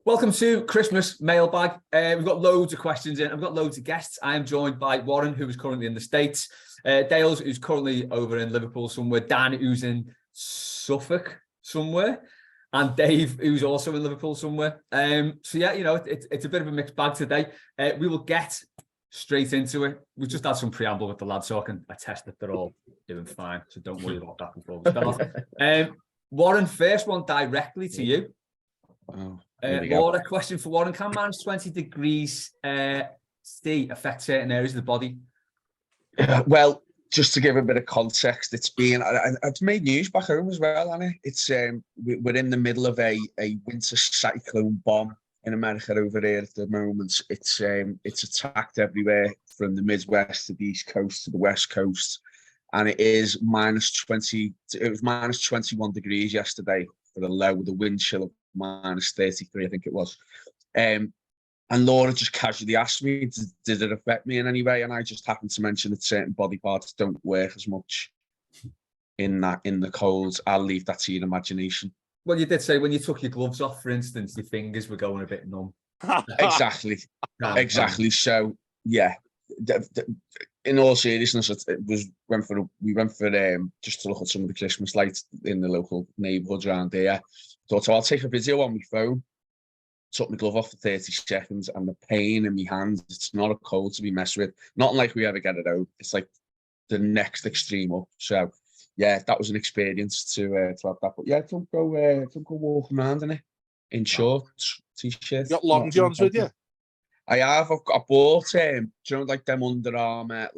Welcome to Christmas Mailbag. We've got loads of questions in. I've got loads of guests. I am joined by Warren, who is currently in the States, Dales, who's currently over in Liverpool somewhere, Dan, who's in Suffolk somewhere, and Dave, who's also in Liverpool somewhere. So yeah, it's a bit of a mixed bag today. We will get straight into it. We've just had some preamble with the lads, so I can attest that they're all doing fine. So don't worry about that before we start. Warren, first one directly to you. Oh, Laura, question for Warren. Can minus 20 degrees C affect certain areas of the body? Well, just to give a bit of context, it's made news back home as well, hasn't it? It's we're in the middle of a winter cyclone bomb in America over here at the moment. It's attacked everywhere from the Midwest to the East Coast to the West Coast, and it is minus 20. It was minus 21 degrees yesterday for the low with a wind chill of minus 33, I think it was. And Laura just casually asked me, did it affect me in any way? And I just happened to mention that certain body parts don't work as much in the cold. I'll leave that to your imagination. Well, you did say when you took your gloves off, for instance, your fingers were going a bit numb. Exactly. So yeah, in all seriousness, we went for just to look at some of the Christmas lights in the local neighbourhoods around here. Thought, I'll take a video on my phone. Took my glove off for 30 seconds, and the pain in my hands, it's not a cold to be messed with. Not like we ever get it out. It's like the next extreme up. So yeah, that was an experience to have that. But yeah, don't go walking around in it in shorts, t-shirts. You got long johns with you? I have. I bought like them Under Armour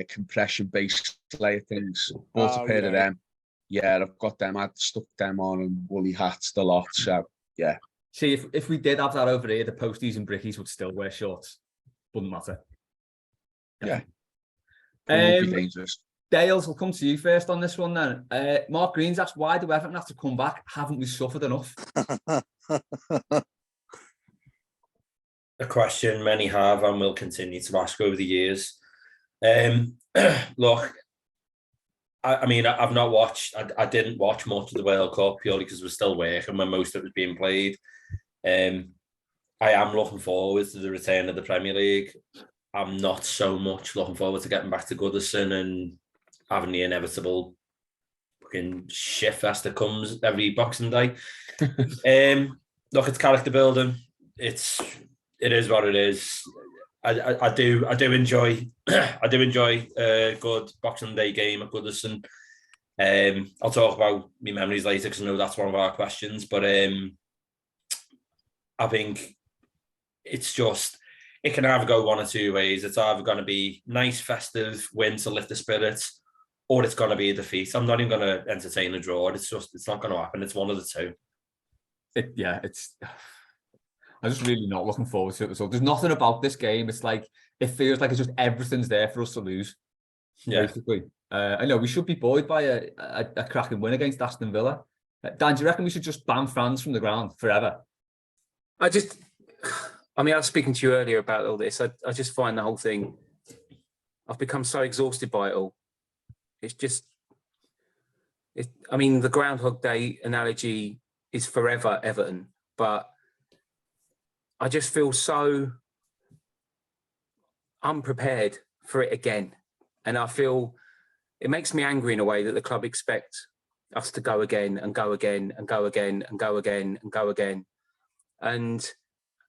compression based layer things. Bought a pair of them. Yeah, I've got them. I'd stuck them on and woolly hats the lot. So yeah. See, if we did have that over here, the posties and brickies would still wear shorts. Wouldn't matter. Yeah. It would be dangerous. Dales, we'll come to you first on this one then. Mark Green's asked, why do Everton have to come back? Haven't we suffered enough? A question many have and will continue to ask over the years. Look, I mean, I've not watched. I didn't watch much of the World Cup purely because we're still working when most of it was being played. I am looking forward to the return of the Premier League. I'm not so much looking forward to getting back to Goodison and having the inevitable fucking shitfest that comes every Boxing Day. Look, it's character building. It is what it is. I do enjoy a good Boxing Day game at Goodison. I'll talk about my memories later because I know that's one of our questions. But I think it's just, it can either go one or two ways. It's either going to be nice, festive win to lift the spirits, or it's going to be a defeat. I'm not even going to entertain a draw. It's not going to happen. It's one of the two. I'm just really not looking forward to it. So there's nothing about this game. It's like, it feels like it's just everything's there for us to lose. Yeah. Basically. I know we should be buoyed by a cracking win against Aston Villa. Dan, do you reckon we should just ban fans from the ground forever? I was speaking to you earlier about all this. I just find the whole thing, I've become so exhausted by it all. It's just, the Groundhog Day analogy is forever Everton, but I just feel so unprepared for it again. And I feel it makes me angry in a way that the club expect us to go again and go again and go again and go again and go again. And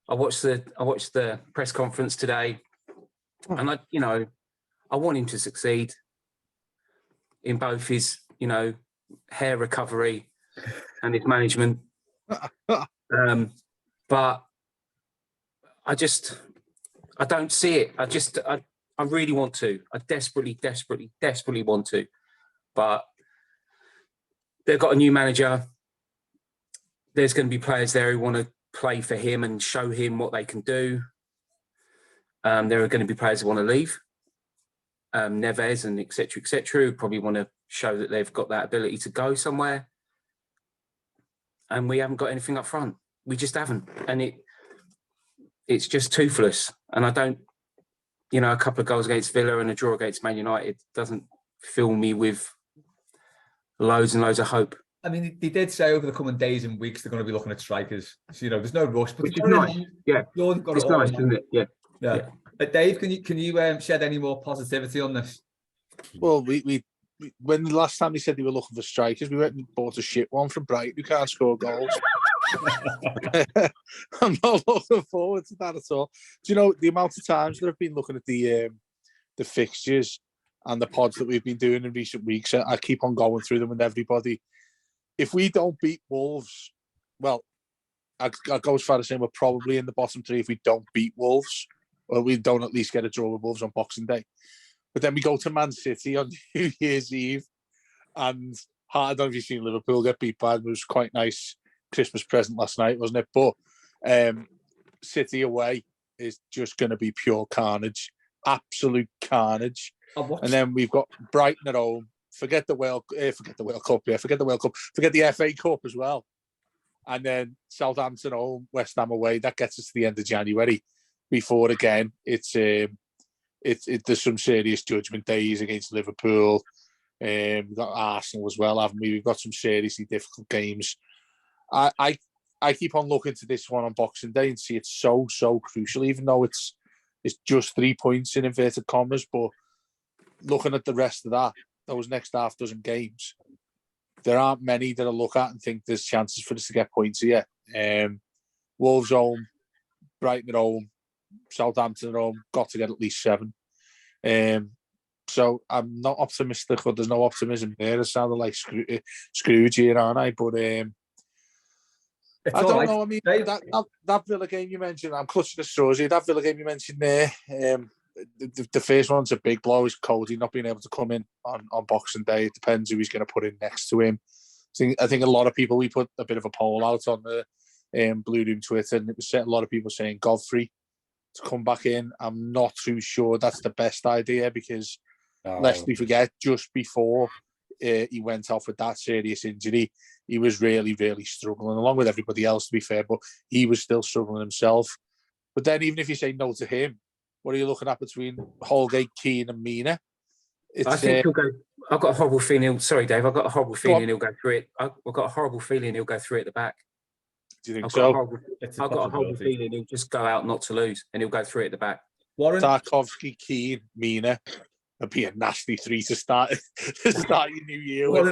I watched the press conference today, and I want him to succeed in both his, hair recovery and his management. But I don't see it. I really want to. I desperately want to. But they've got a new manager. There's going to be players there who want to play for him and show him what they can do. There are going to be players who want to leave. Neves and et cetera, who probably want to show that they've got that ability to go somewhere. And we haven't got anything up front. We just haven't. And it's just toothless. And I don't, a couple of goals against Villa and a draw against Man United doesn't fill me with loads and loads of hope. I mean, they did say over the coming days and weeks they're going to be looking at strikers. So, there's no rush, but Which is nice. Yeah, they've got it's it all. nice, isn't it? Yeah. Yeah. Dave, can you shed any more positivity on this? Well, we when the last time they said they were looking for strikers, we went and bought a shit one from Brighton who can't score goals. I'm not looking forward to that at all. Do you know the amount of times that I've been looking at the fixtures and the pods that we've been doing in recent weeks? I keep on going through them with everybody. If we don't beat Wolves, well, I go as far as saying we're probably in the bottom three if we don't beat Wolves, or we don't at least get a draw with Wolves on Boxing Day. But then we go to Man City on New Year's Eve, and I don't know if you've seen Liverpool get beat by them. It was quite nice Christmas present last night, wasn't it? But City away is just going to be pure carnage, absolute carnage. And then we've got Brighton at home. Forget the World Cup. Forget the World Cup. Forget the FA Cup as well. And then Southampton home, West Ham away. That gets us to the end of January. Before again, it's there's some serious judgment days against Liverpool. We've got Arsenal as well, haven't we? We've got some seriously difficult games. I keep on looking to this one on Boxing Day and see it's so crucial, even though it's just 3 points in inverted commas. But looking at the rest of that, those next half dozen games, there aren't many that I look at and think there's chances for us to get points here. Wolves home, Brighton at home, Southampton at home, got to get at least 7. So I'm not optimistic, or there's no optimism there. It sounded like Scrooge here, aren't I? But I don't know. I mean, that Villa game you mentioned, I'm clutching the straws here. That Villa game you mentioned there, the first one's a big blow. Is Cody not being able to come in on Boxing Day. It depends who he's going to put in next to him. I think a lot of people, we put a bit of a poll out on the Blue Room Twitter, and it was a lot of people saying Godfrey to come back in. I'm not too sure that's the best idea because lest we forget, just before he went off with that serious injury, he was really struggling, along with everybody else, to be fair, but he was still struggling himself. But then even if you say no to him, what are you looking at between Holgate, Keane and Mina? I think he'll go. I've got a horrible feeling. Sorry, Dave. I've got a horrible feeling he'll go through it. I've got a horrible feeling he'll go through at the back. Do you think so? I've got a horrible feeling he'll just go out not to lose, and he'll go through at the back. Warren, Tarkovsky, Keane, Mina. It'd be a nasty 3 to start your new year with.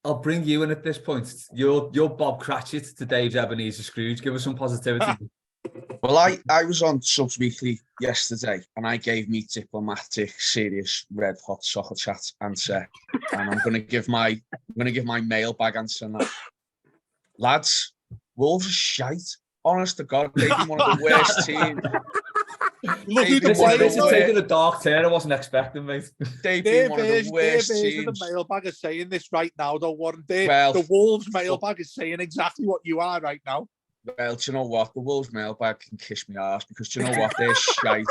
I'll bring you in at this point. You're Bob Cratchit to Dave's Ebenezer Scrooge. Give us some positivity. Well, I was on Subs Weekly yesterday, and I gave me diplomatic, serious, red hot soccer chat answer, and I'm going to give my mailbag answer now. Lads, Wolves are shite. Honest to God, they've been one of the worst teams. This is taking a dark turn. I wasn't expecting, mate. They've been one of the worst teams. The mailbag is saying this right now, though, Warren. The Wolves mailbag is saying exactly what you are right now. Well, do you know what? The Wolves mailbag can kiss me arse because do you know what? They're shite.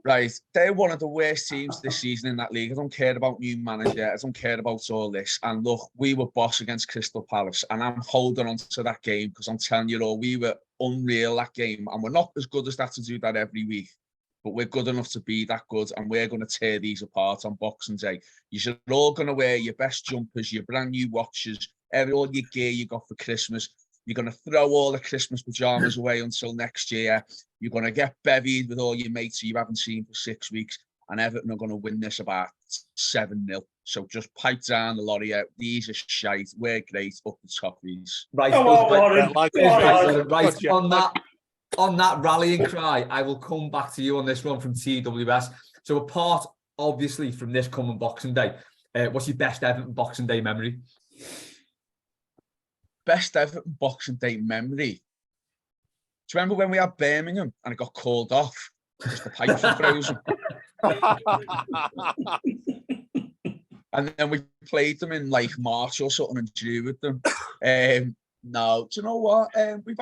Right. They're one of the worst teams this season in that league. I don't care about new manager. I don't care about all this. And look, we were boss against Crystal Palace, and I'm holding on to that game because I'm telling you all, we were unreal that game, and we're not as good as that to do that every week. But we're good enough to be that good, and we're going to tear these apart on Boxing Day. You're all going to wear your best jumpers, your brand new watches, all your gear you got for Christmas. You're going to throw all the Christmas pajamas away until next year. You're going to get bevied with all your mates who you haven't seen for 6 weeks, and Everton are going to win this about 7-0. So just pipe down the lorry out. These are shite. We're great up the top of these. Right, on that rallying cry, I will come back to you on this one from TWS. So apart, obviously, from this coming Boxing Day, what's your best Everton Boxing Day memory? Best Everton Boxing Day memory? Do you remember when we had Birmingham and it got called off because the pipes were frozen? And then we played them in like March or something and drew with them. No, do you know what? We've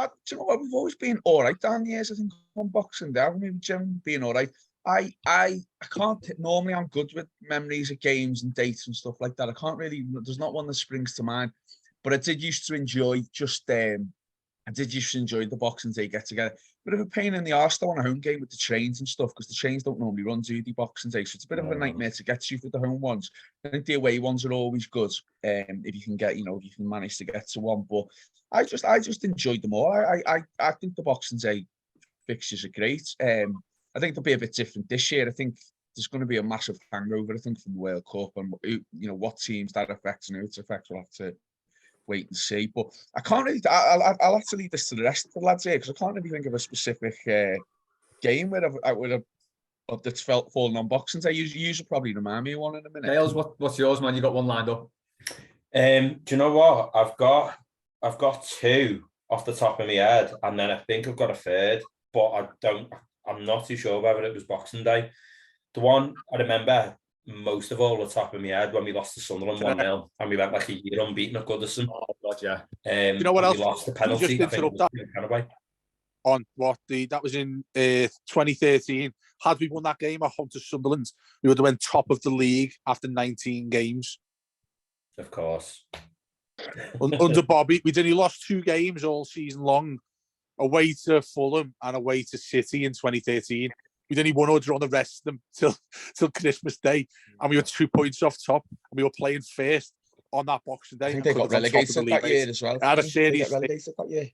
always been all right down the years, I think, on Boxing Day. We've generally been all right. I can't, normally I'm good with memories of games and dates and stuff like that. I can't really, there's not one that springs to mind. But I did used to enjoy just I did just enjoy the Boxing Day get together. Bit of a pain in the arse though on a home game with the trains and stuff, because the trains don't normally run to the Boxing Day, so it's a bit of a nightmare to get to for the home ones. I think the away ones are always good, if you can get, if you can manage to get to one. But I just enjoyed them all. I think the Boxing Day fixtures are great. I think they'll be a bit different this year. I think there's going to be a massive hangover, I think, from the World Cup, and what teams that affects and who it affects, we'll have to wait and see. But I can't really. I'll have to leave this to the rest of the lads here, because I can't really think of a specific game where I would have that's fallen on Boxing Day. You should probably remind me of one in a minute. Dales, what's yours, man? You got one lined up? Do you know what? I've got two off the top of my head, and then I think I've got a third, but I'm not too sure whether it was Boxing Day. The one I remember most of all, the top of my head, when we lost to Sunderland 1-0, and we went like a year unbeaten at Goodison. Oh God, yeah. You know what else? We lost the penalty. Just interrupt that. On that was in 2013. Had we won that game at home to Sunderland, we would have went top of the league after 19 games. Of course. Under Bobby, we'd only lost 2 games all season long, away to Fulham and away to City in 2013. We'd only won or drawn the rest of them till Christmas Day, and we were 2 points off top, and we were playing first on that Boxing Day. I think they got relegated that year as well. I had a serious relegated that year.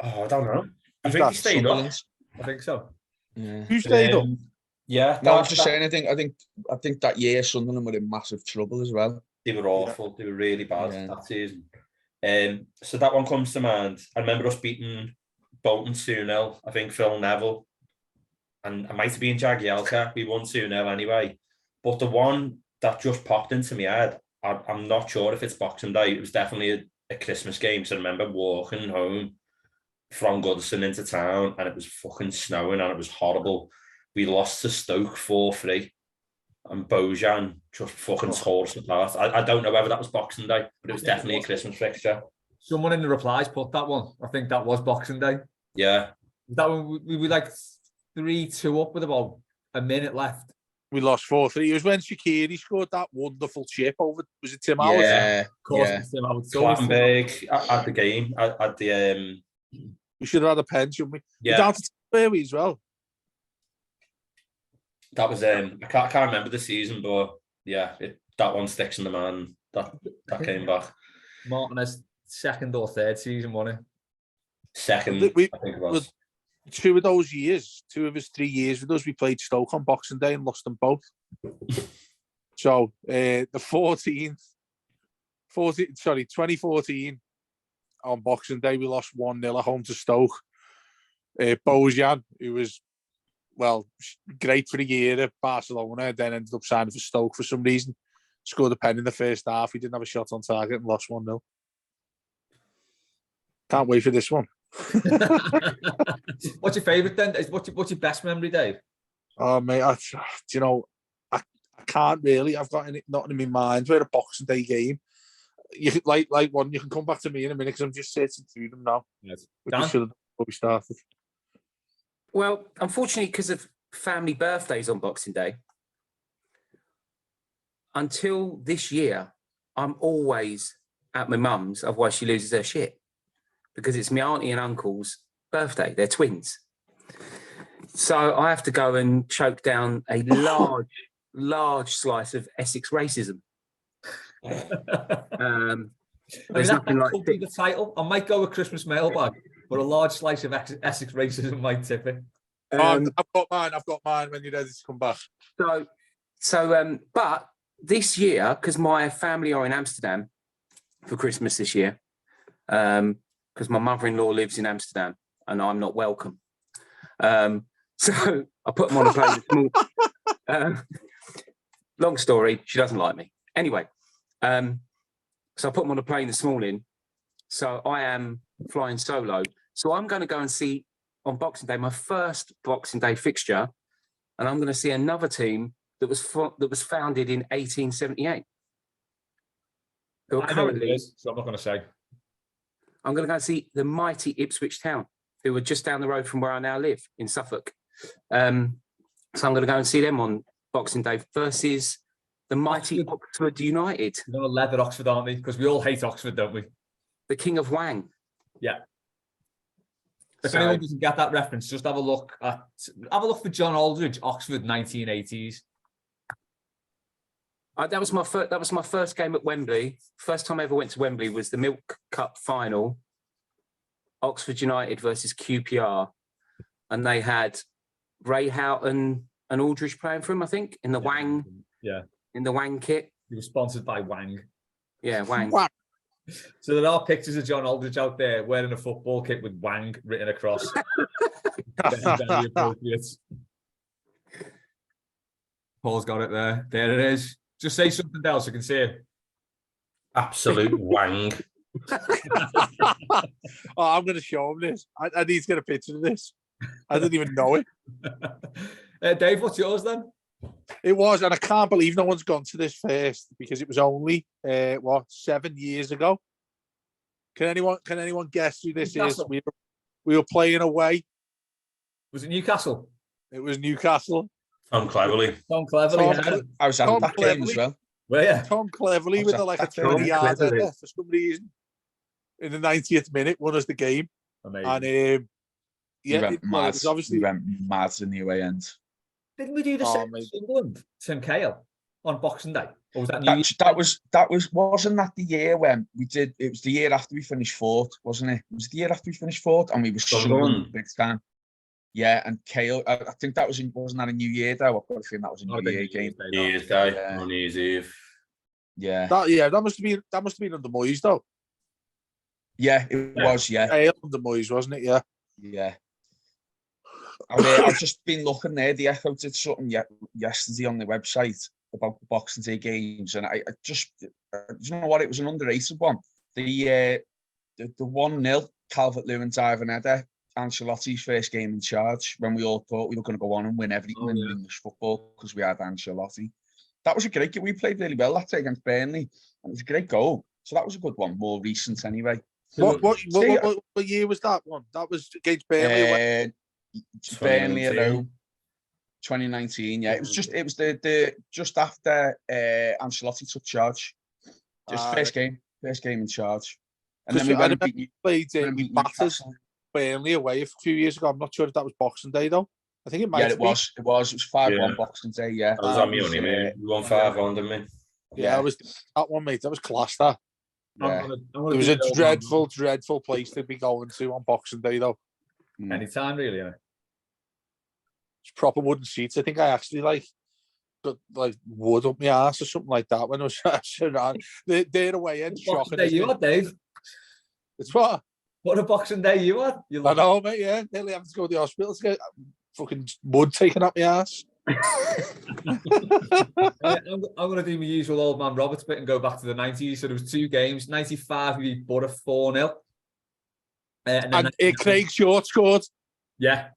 Oh, I don't know. I think he stayed up. I think so. Yeah. Who stayed up? Yeah. No, I was just saying. I think that year Sunderland were in massive trouble as well. They were awful. They were really bad that season. So that one comes to mind. I remember us beating Bolton 2-0. I think Phil Neville, and I might have been Jagielka. We won 2-0 anyway. But the one that just popped into my head, I'm not sure if it's Boxing Day. It was definitely a Christmas game. So I remember walking home from Goodison into town, and it was fucking snowing, and it was horrible. We lost to Stoke 4-3, and Bojan just fucking tore us apart. I don't know whether that was Boxing Day, but it was definitely a Christmas fixture. Someone in the replies put that one. I think that was Boxing Day. Yeah. That one, we were like 3-2 up with about a minute left. We lost 4-3. It was when Shaqiri scored that wonderful chip over. Was it Tim Howard? Yeah, Of course, yeah. Tim Howard. Clattenburg at the game, at the... We should have had a pen, shouldn't we? Yeah. We're down to Timberley as well. That was I can't remember the season, but yeah, that one sticks in the mind. That came back. Martinez second or third season, wasn't it? Second, I think it was. 2 of those years, 2 of his 3 years with us, we played Stoke on Boxing Day and lost them both. So the 2014 on Boxing Day, we lost 1-0 at home to Stoke. Bojan, who was, great for a year at Barcelona, then ended up signing for Stoke for some reason. Scored a pen in the first half. He didn't have a shot on target and lost 1-0. Can't wait for this one. What's your favourite then? What's your best memory, Dave? Oh, mate, I can't really. I've got nothing in my mind. We're a Boxing Day game. You could, like one, you can come back to me in a minute because I'm just searching through them now. Yes. We should have before we started. Well, unfortunately, because of family birthdays on Boxing Day, until this year, I'm always at my mum's, otherwise she loses her shit. Because it's my auntie and uncle's birthday. They're twins. So I have to go and choke down a large slice of Essex racism. There's nothing like could be the title. I might go with Christmas mailbag, but a large slice of Essex racism might tip it. I've got mine when you're ready to come back. But this year, because my family are in Amsterdam for Christmas this year, because my mother-in-law lives in Amsterdam and I'm not welcome. So I put them on a plane. Long story, she doesn't like me. Anyway, so I put them on a plane this morning. So I am flying solo. So I'm going to go and see on Boxing Day, my first Boxing Day fixture, and I'm going to see another team that was founded in 1878. Who are currently, so I'm not going to say. I'm going to go and see the mighty Ipswich Town, who are just down the road from where I now live in Suffolk. So I'm going to go and see them on Boxing Day versus the mighty Oxford United. They're going to leather Oxford, aren't they? Because we all hate Oxford, don't we? The King of Wang. Yeah. The King of Wang. Yeah. If anyone doesn't get that reference, just have a look for John Aldridge, Oxford, 1980s. That was my first game at Wembley. First time I ever went to Wembley was the Milk Cup final, Oxford United versus QPR, and they had Ray Houghton and Aldridge playing for him, I think, in the Wang. Yeah. In the Wang kit. He was sponsored by Wang. Yeah, Wang. So there are pictures of John Aldridge out there wearing a football kit with Wang written across. Very appropriate. Paul's got it there. There it is. Just say something else, I can see it. Absolute Wang. I'm going to show him this. I need to get a picture of this. I didn't even know it. Dave, what's yours then? It was, and I can't believe no one's gone to this first because it was only 7 years ago. Can anyone guess who this Newcastle. is? We were playing away. Was it Newcastle? It was Newcastle. Tom Cleverley. Tom Cleverley. Tom- I was at Tom that game as Cleverley. well. Well, yeah. Tom Cleverley with a 20-yard Cleverley. header for some reason in the 90th minute won us the game. Amazing. And We went it mad. was obviously We went mad in the away end. Didn't we do the same mate. Sunderland, Tim Cahill, on Boxing Day? Or was that New Year's? Wasn't that the year when we did? It was the year after we finished fourth, wasn't it? It was the year after we finished fourth, and we were struggling big time. Yeah, and Cahill. I think that wasn't that a New Year though. I've got a feeling that was a New Year game. New Year's Day, Yeah. on New Year's Eve. Yeah, that must have been under Moyes though. yeah, it was. Yeah, Hale under Moyes, wasn't it? Yeah. yeah. I've just been looking there. The Echo did something yesterday on the website about the Boxing Day games, and I just, you know what? It was an underrated one. The 1-0 Calvert-Lewin diving header, Ancelotti's first game in charge, when we all thought we were going to go on and win everything in English football because we had Ancelotti. That was a great game. We played really well that day against Burnley, and it was a great goal. So that was a good one, more recent anyway. What year was that one? That was against Burnley. Burnley at home, 2019. Yeah, it was the just after Ancelotti took charge. Just first game in charge, and then we went and beat Newcastle. Burnley away a few years ago. I'm not sure if that was Boxing Day though. I think it might. Yeah, it was. It was 5-1 Boxing Day. Yeah, I was on me only, mate. We won 5-1, didn't we? Yeah, it was that one, mate. That was class. That. Yeah. It was a dreadful place to be going to on Boxing Day though. Anytime, really. Yeah. It's proper wooden seats. I think I actually got wood up my ass or something like that when I was around. They're away and shocking. Day you had, Dave? It's what? What a Boxing Day you had? I know, mate. Yeah, nearly having to go to the hospital to get fucking mud taken up my ass. I'm going to do my usual old man Roberts bit and go back to the 90s. So there was 2 games. 95 we beat Borough 4-0. And Craig Short scored. Yeah.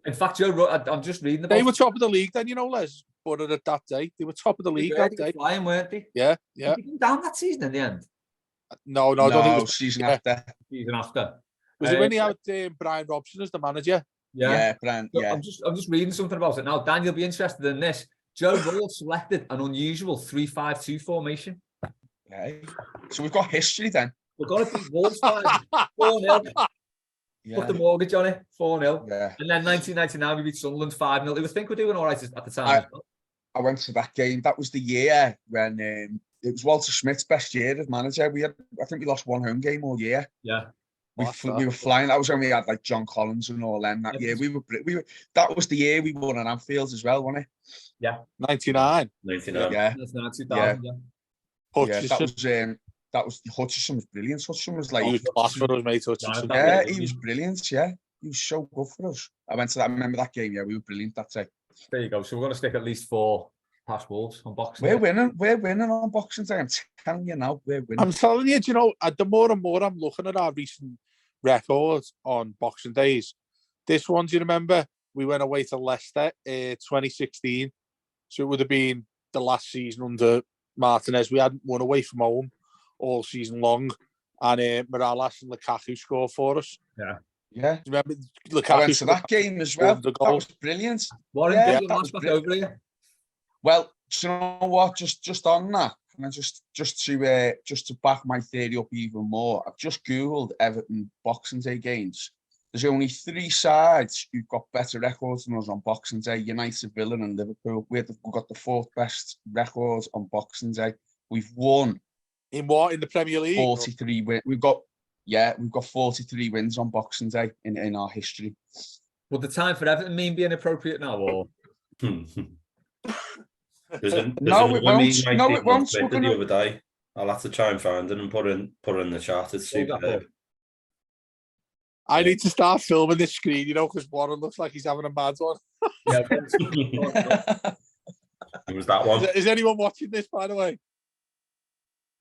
In fact, Joe, I'm just reading about. They were top of the league then, Les. Borough at that day. They were top of the league that day. Flying, weren't they? Yeah. Did they come down that season in the end? No, I don't think it was season after. Season after. Was it when he had Brian Robson as the manager? Yeah, Brian. So Yeah. I'm just reading something about it now. Dan, you'll be interested in this. Joe Roll selected an unusual 3-5-2 formation. Okay. So we've got history then. We're going to beat Wolves 4-0. Yeah. Put the mortgage on it, 4-0. Yeah. And then 1999, we beat Sunderland 5-0. I think we're doing all right at the time. I went to that game. That was the year when it was Walter Schmidt's best year as manager. I think we lost 1 home game all year. Yeah. We were flying. That was when we had John Collins and all them that year. We were. That was the year we won at Anfield as well, wasn't it? Yeah. 99. 99. Yeah. That's 2000. Yeah. Hutchison. That was Hutchison was brilliant. Hutchison was He was class for us, mate. Hutchison. Yeah, he was brilliant. Yeah, he was so good for us. I went to that. I remember that game. Yeah, we were brilliant that day. There you go. So we're going to stick at least 4 past Wolves on Boxing We're Day. winning. We're winning on Boxing Day. I'm telling you now, we're winning. I'm telling you, the more and more I'm looking at our recent records on Boxing Days, this one, do you remember? We went away to Leicester 2016. So it would have been the last season under Martinez. We hadn't won away from home all season long. And Morales and Lukaku scored for us. Yeah. Yeah. Do you remember Lukaku? I went to that game as well. That was brilliant. Warren, Yeah, get your that last was back brilliant. over here. Well, do you know what? Just on that, can I just to back my theory up even more? I've just googled Everton Boxing Day games. There's only 3 sides who've got better records than us on Boxing Day: United, Villa, and Liverpool. We've got the 4th best records on Boxing Day. We've won In what? In the Premier League? 43 wins. We've got 43 wins on Boxing Day in our history. Would the time for Everton meme be inappropriate now, or? There's No, another it won't. meme I No, seen it won't. on Twitter the other day. I'll have to try and find it and put in the chat. It's What was that superb. for? I need to start filming this screen, because Warren looks like he's having a mad one. Yeah, It was that one. Is anyone watching this, by the way?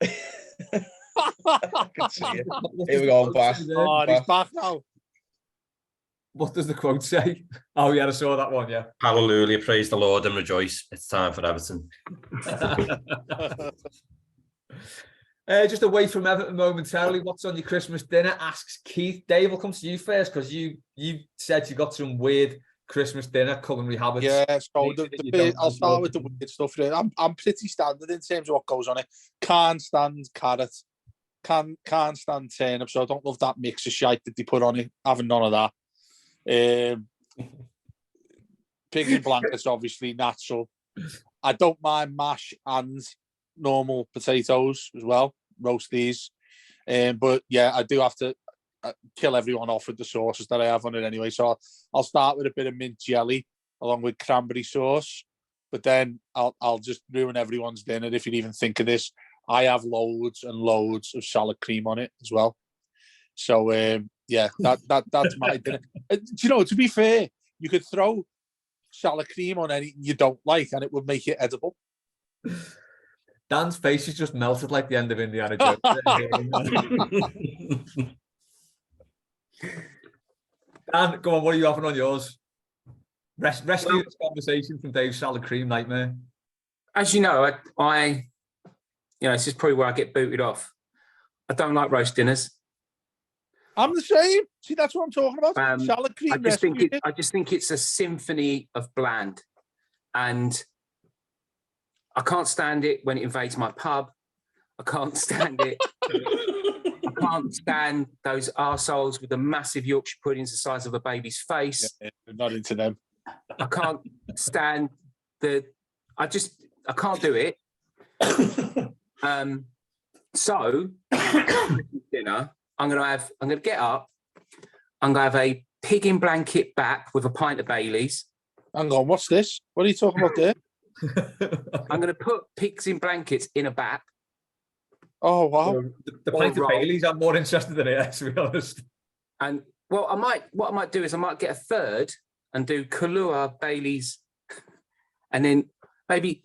I can see it. Here we go. I'm back. Oh, he's back now. What does the quote say? Oh, yeah, I saw that one, yeah. Hallelujah, praise the Lord and rejoice. It's time for Everton. Just away from Everton momentarily, what's on your Christmas dinner? Asks Keith. Dave, will come to you first, because you said you got some weird Christmas dinner culinary habits. Yeah, so I'll start with the the weird stuff. I'm pretty standard in terms of what goes on it. Can't stand carrot. Can't stand turnip, so I don't love that mix of shite that they put on it. Having none of that. Pig in blankets, obviously, natural. I don't mind mash and normal potatoes as well, roast these. But yeah, I do have to kill everyone off with the sauces that I have on it anyway. So I'll start with a bit of mint jelly along with cranberry sauce, but then I'll just ruin everyone's dinner if you even think of this. I have loads and loads of salad cream on it as well. So yeah, that's my dinner. To be fair, you could throw salad cream on anything you don't like and it would make it edible. Dan's face is just melted like the end of Indiana Jones. Dan, go on, what are you having on yours? Rescue this conversation from Dave's salad cream nightmare. As you know, I this is probably where I get booted off. I don't like roast dinners. I'm the same. See, that's what I'm talking about. Salad cream. I just think it's a symphony of bland, and I can't stand it when it invades my pub. I can't stand it. I can't stand those arseholes with the massive Yorkshire puddings the size of a baby's face. Yeah, not into them. I can't stand I can't do it. So dinner, I'm gonna get up. I'm gonna have a pig in blanket bap with a pint of Baileys. Hang on, what's this? What are you talking about there? I'm gonna put pigs in blankets in a bap. Oh wow! The pint of Baileys, I'm more interested in it, to be honest. And what I might do is I might get a third and do Kahlua, Baileys, and then maybe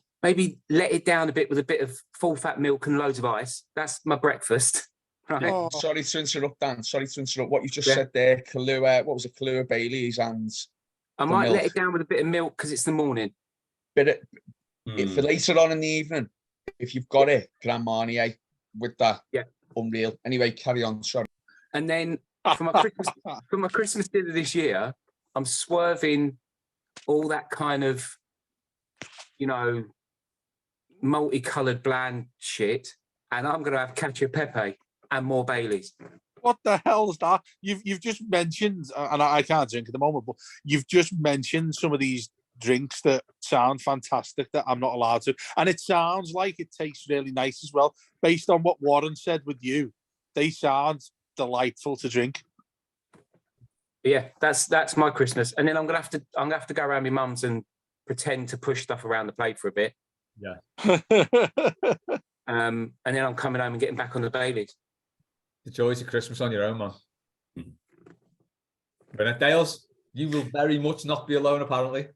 let it down a bit with a bit of full fat milk and loads of ice. That's my breakfast. Right. Oh. Sorry to interrupt, Dan. Sorry to interrupt. What you just said there, Kahlua, what was it? Kahlua, Baileys, and I might let it down with a bit of milk because it's the morning. For later on in the evening, if you've got it, Grand Marnier with that. Yeah. Unreal. Anyway, carry on. Sorry. And then for my Christmas dinner this year, I'm swerving all that kind of, multicolored bland shit, and I'm gonna have cacio e pepe and more Baileys. What the hell is that? You've just mentioned, and I can't drink at the moment, but you've just mentioned some of these drinks that sound fantastic that I'm not allowed to, and it sounds like it tastes really nice as well. Based on what Warren said with you, they sound delightful to drink. Yeah, that's my Christmas, and then I'm gonna have to go around my mum's and pretend to push stuff around the plate for a bit. Yeah. And then I'm coming home and getting back on the Baileys. The joys of Christmas on your own, man. Bennett Dales, you will very much not be alone, apparently.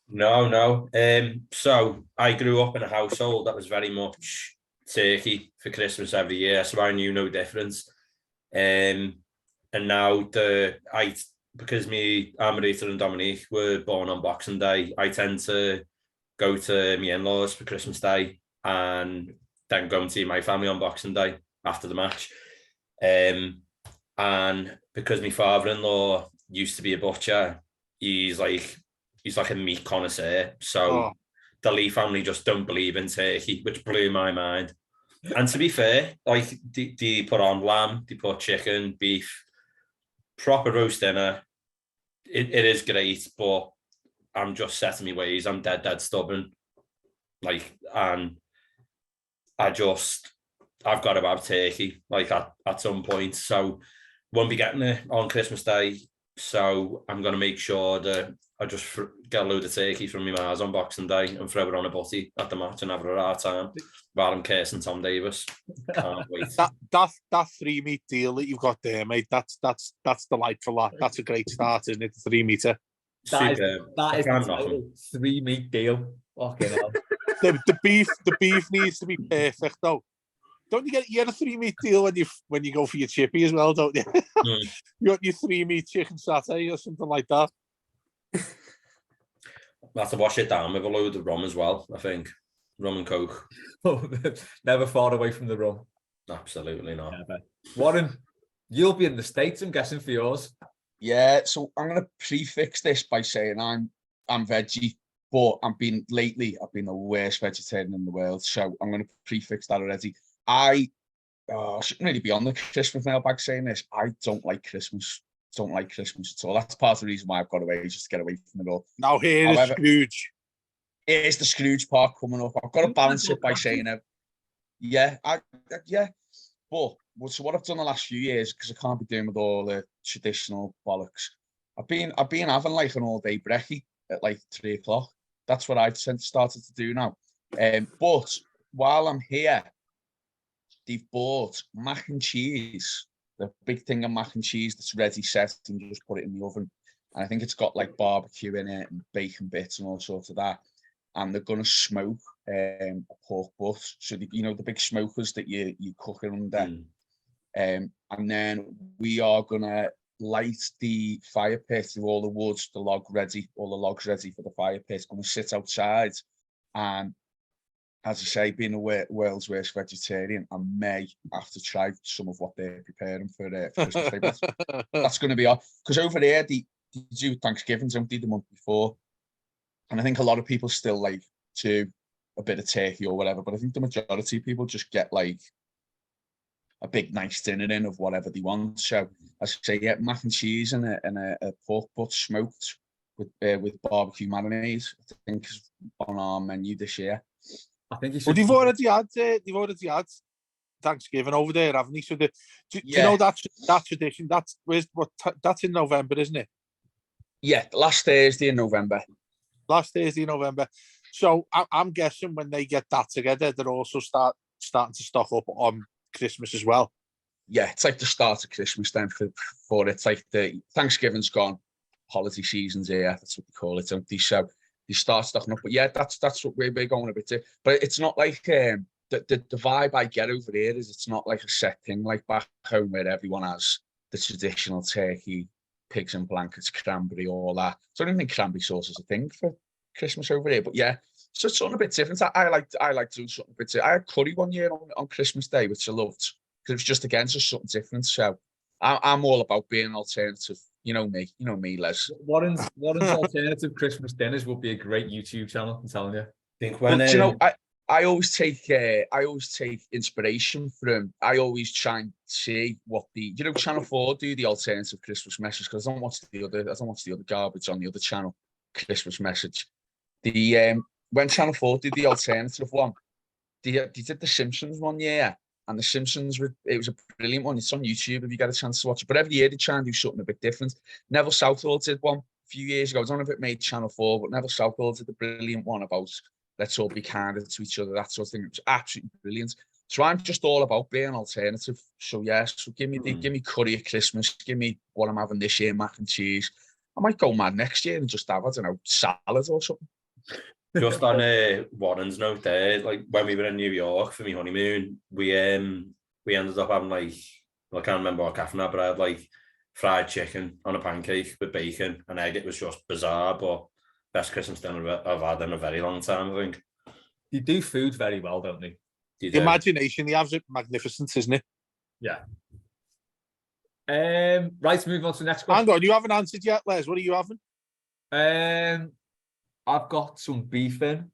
No. So I grew up in a household that was very much turkey for Christmas every year, so I knew no difference. And now because Amarita and Dominique were born on Boxing Day, I tend to go to my in-laws for Christmas Day and then go and see my family on Boxing Day after the match. And because my father-in-law used to be a butcher, he's like a meat connoisseur. So the Lee family just don't believe in turkey, which blew my mind. And to be fair, like they put on lamb, they put chicken, beef, proper roast dinner. It is great, but I'm just set in my ways. I'm dead stubborn. Like, and I've got to have turkey, like at some point. So won't be getting it on Christmas Day. So I'm going to make sure that I just get a load of turkey from my Mars on Boxing Day and throw it on a butty at the match and have a right time while I'm cursing Tom Davis. Can't wait. That 3 meat deal that you've got there, mate, that's delightful. That's a great start, isn't it? The 3 meter. That is Super. the 3 meat deal. Fucking hell. The beef needs to be perfect though. Don't you get a 3 meat deal when you go for your chippy as well, don't you? You got your 3 meat chicken satay or something like that. I'll have to wash it down with a load of rum as well, I think. Rum and Coke. Never far away from the rum. Absolutely not. Never. Warren, you'll be in the States, I'm guessing, for yours. Yeah, so I'm gonna prefix this by saying I'm veggie, but I've been the worst vegetarian in the world. So I'm gonna prefix that already. I shouldn't really be on the Christmas mailbag saying this. I don't like Christmas. Don't like Christmas at all. That's part of the reason why I've got away, just to get away from it all. Now here is Scrooge. It is the Scrooge part coming up. I've got to balance it by saying it. Yeah, yeah. But so what I've done the last few years, because I can't be doing with all the traditional bollocks, I've been having like an all-day brekkie at like 3 o'clock. That's what I've started to do now. But while I'm here, they've bought mac and cheese. The big thing of mac and cheese that's ready set and you just put it in the oven. And I think it's got like barbecue in it and bacon bits and all sorts of that. And they're going to smoke a pork butt. So, the big smokers that you cook it under. And then we are going to light the fire pit with all the wood, all the logs ready for the fire pit. I'm going to sit outside. And as I say, being the world's worst vegetarian, I may have to try some of what they're preparing for Christmas Day. That's going to be off. Because over there, they do Thanksgiving, don't they, the month before? And I think a lot of people still like to a bit of turkey or whatever, but I think the majority of people just get like a big nice dinner in of whatever they want. So as I say, yeah, mac and cheese and a pork butt smoked with barbecue marinade, I think is on our menu this year. I think Well, they've already had Thanksgiving over there, haven't they? So do you know that tradition? That's in November, isn't it? Yeah, last Thursday in November. So I'm guessing when they get that together, they're also starting to stock up on Christmas as well. Yeah, it's like the start of Christmas then for it's like the Thanksgiving's gone, holiday season's here. That's what they call it, don't they? So they start stocking up. But yeah, that's what we're going a bit to. But it's not like the vibe I get over here is it's not like a set thing like back home where everyone has the traditional turkey, pigs and blankets, cranberry, all that. So I don't think cranberry sauce is a thing for Christmas over here. But yeah, so it's something a bit different. I like doing something a bit different. I had curry one year on Christmas Day, which I loved because it was just just something different. So I'm all about being alternative. You know me, Les. Warren's alternative Christmas dinners would be a great YouTube channel. I'm telling you. I think when I always take inspiration from. I always try and see what Channel 4 do the alternative Christmas message because I don't watch the other garbage on the other channel Christmas message. When Channel 4 did the alternative one, they did the Simpsons one year. And the Simpsons, it was a brilliant one. It's on YouTube if you get a chance to watch it. But every year they try and do something a bit different. Neville Southall did one a few years ago. I don't know if it made Channel 4, but Neville Southall did a brilliant one about let's all be kinder to each other, that sort of thing. It was absolutely brilliant. So I'm just all about being alternative. So yeah, so give me curry at Christmas. Give me what I'm having this year, mac and cheese. I might go mad next year and just have, I don't know, salad or something. Just on Warren's note there, like when we were in New York for my honeymoon, we ended up having I can't remember what cafe but I had like fried chicken on a pancake with bacon and egg. It was just bizarre, but best Christmas dinner I've had in a very long time, I think. They do food very well, don't they? The imagination they have is magnificent, isn't it? Yeah. Right, move on to the next question. Hang on, you haven't answered yet, Les. What are you having? I've got some beef in.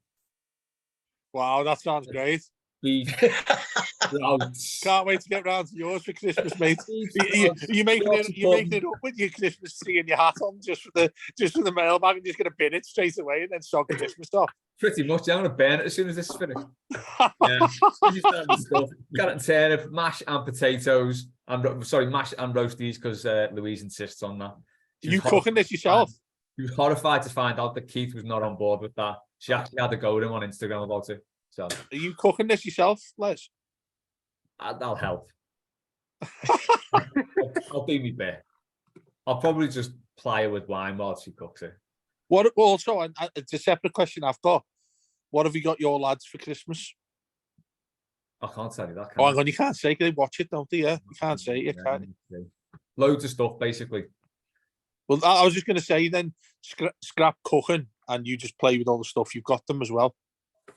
Wow, that sounds great. Beef, sprouts. Can't wait to get round to yours for Christmas, mate. Beef, You're making sprouts, it up with your Christmas tree and your hat on just for the mailbag, and just gonna bin it straight away and then sog Christmas off. Pretty much. I'm going to burn it as soon as this is finished. Yeah. Stuff. Carrot and turnip, mash and potatoes. Mash and roasties because Louise insists on that. You cooking this yourself? She was horrified to find out that Keith was not on board with that. She actually had to go with him on Instagram about it. So, are you cooking this yourself, Les? I'll help. I'll do me bit. I'll probably just ply her with wine while she cooks it. What also, and it's a separate question I've got. What have you got your lads for Christmas? I can't tell you that. Hang on, you can't say. They watch it, don't they? Yeah, you can't say it. You can't. Loads of stuff, basically. Well, I was just going to say then, scrap cooking, and you just play with all the stuff you've got them as well.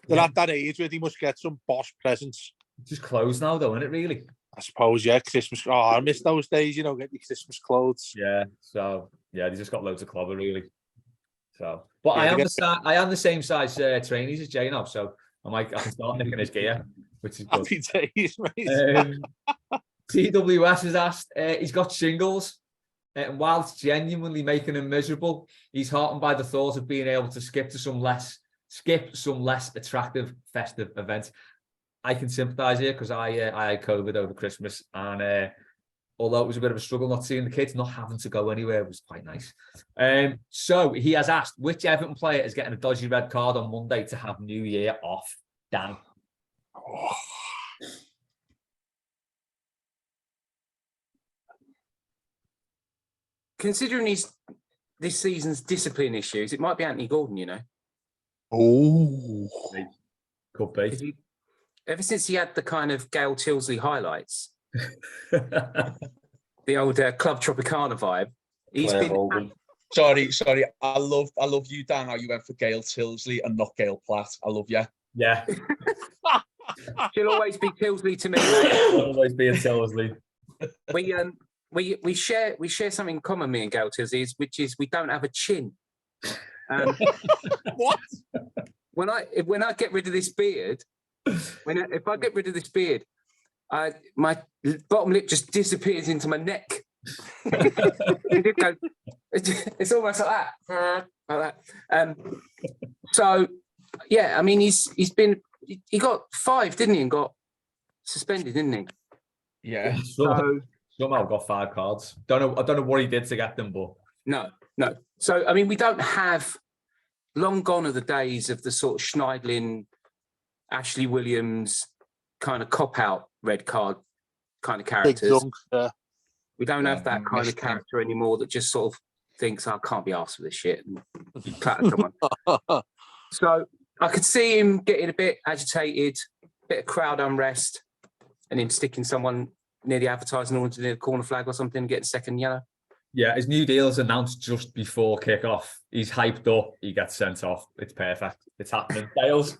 They're at that age where they must get some boss presents. It's just clothes now, though, isn't it? Really? I suppose, yeah. Christmas. Oh, I miss those days. You know, get your Christmas clothes. Yeah. So yeah, they just got loads of clobber, really. So, but Yeah, I am the same size trainees as Jay now, so I can start nicking his gear, which is good. Happy days, mate. TWS has asked, he's got shingles, and whilst genuinely making him miserable, he's heartened by the thought of being able to skip some less attractive festive events. I can sympathise here because I had COVID over Christmas, and although it was a bit of a struggle not seeing the kids, not having to go anywhere was quite nice. So he has asked, which Everton player is getting a dodgy red card on Monday to have New Year off? Dan. Oh. Considering this season's discipline issues, it might be Anthony Gordon, you know. Oh. Could be. Ever since he had the kind of Gail Tilsley highlights, the old Club Tropicana vibe, he's been... Sorry. I love you, Dan, how you went for Gail Tilsley and not Gail Platt. I love you. Yeah. She'll always be Tilsley to me. She'll always be a Tilsley. We share something in common, me and Gail Tilsley, which is we don't have a chin. What? When I get rid of this beard, if I get rid of this beard, my bottom lip just disappears into my neck. It's almost like that. So yeah, I mean he got 5, didn't he, and got suspended, didn't he? Yeah. Somehow got 5 cards. I don't know what he did to get them, but no. So I mean, we don't have, long gone are the days of the sort of Schneidlin, Ashley Williams kind of cop-out red card kind of characters. Big dunk, yeah. We don't have that kind of character anymore that just sort of thinks, I can't be arsed with this shit, and clatter someone. So I could see him getting a bit agitated, a bit of crowd unrest, and him sticking someone near the advertising or near the corner flag or something, getting second yellow. yeah, his new deal is announced just before kick-off. He's hyped up, he gets sent off. It's perfect. It's happening. Dales,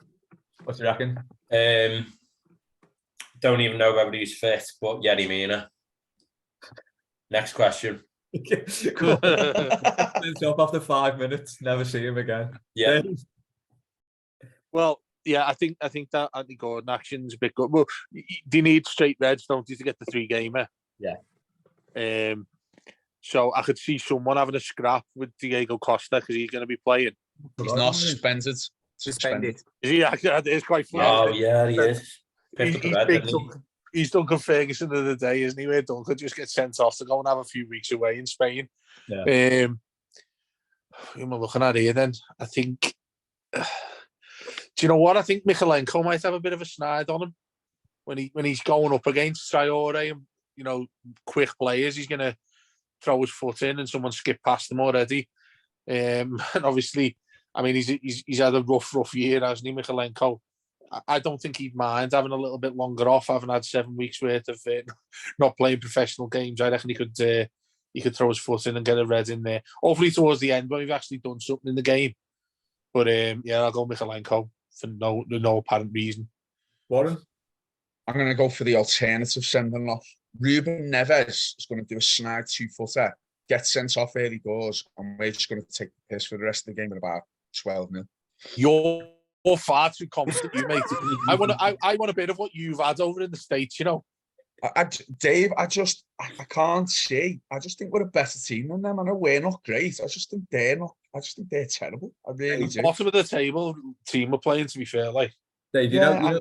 what do you reckon? Don't even know whether he's fit, but Yerry Mina. Next question. Sent off after 5 minutes. Never see him again. Yeah. Well, yeah, I think that Anthony Gordon action's a bit good. Well, they need straight reds, don't you, to get the 3-gamer? Yeah. So I could see someone having a scrap with Diego Costa because he's going to be playing. He's not suspended. Suspended. Is he? It's quite funny. Oh, yeah, he is. He's Duncan Ferguson of the day, isn't he? Where Duncan just gets sent off to go and have a few weeks away in Spain. Yeah. Who am I looking at here then? I think... do you know what? I think Mikalenko might have a bit of a snide on him when he's going up against Traore and, you know, quick players. He's going to throw his foot in and someone skip past him already. And obviously, I mean, he's had a rough year, hasn't he, Mikalenko? I don't think he'd mind having a little bit longer off, having had 7 weeks worth of not playing professional games. I reckon he could throw his foot in and get a red in there. Hopefully towards the end when we've actually done something in the game. But yeah, I'll go Mikalenko for no apparent reason. Warren? I'm going to go for the alternative sending off. Ruben Neves is going to do a snag 2-footer, get sent off early doors, and we're just going to take the piss for the rest of the game at about 12-0. You're far too confident, you mate. I want a bit of what you've had over in the States, you know. Dave, I can't see. I just think we're a better team than them. I know we're not great. I just think they're not. I just think they're terrible. I really do. Bottom of the table team we're playing, to be fair, like. Dave, you know.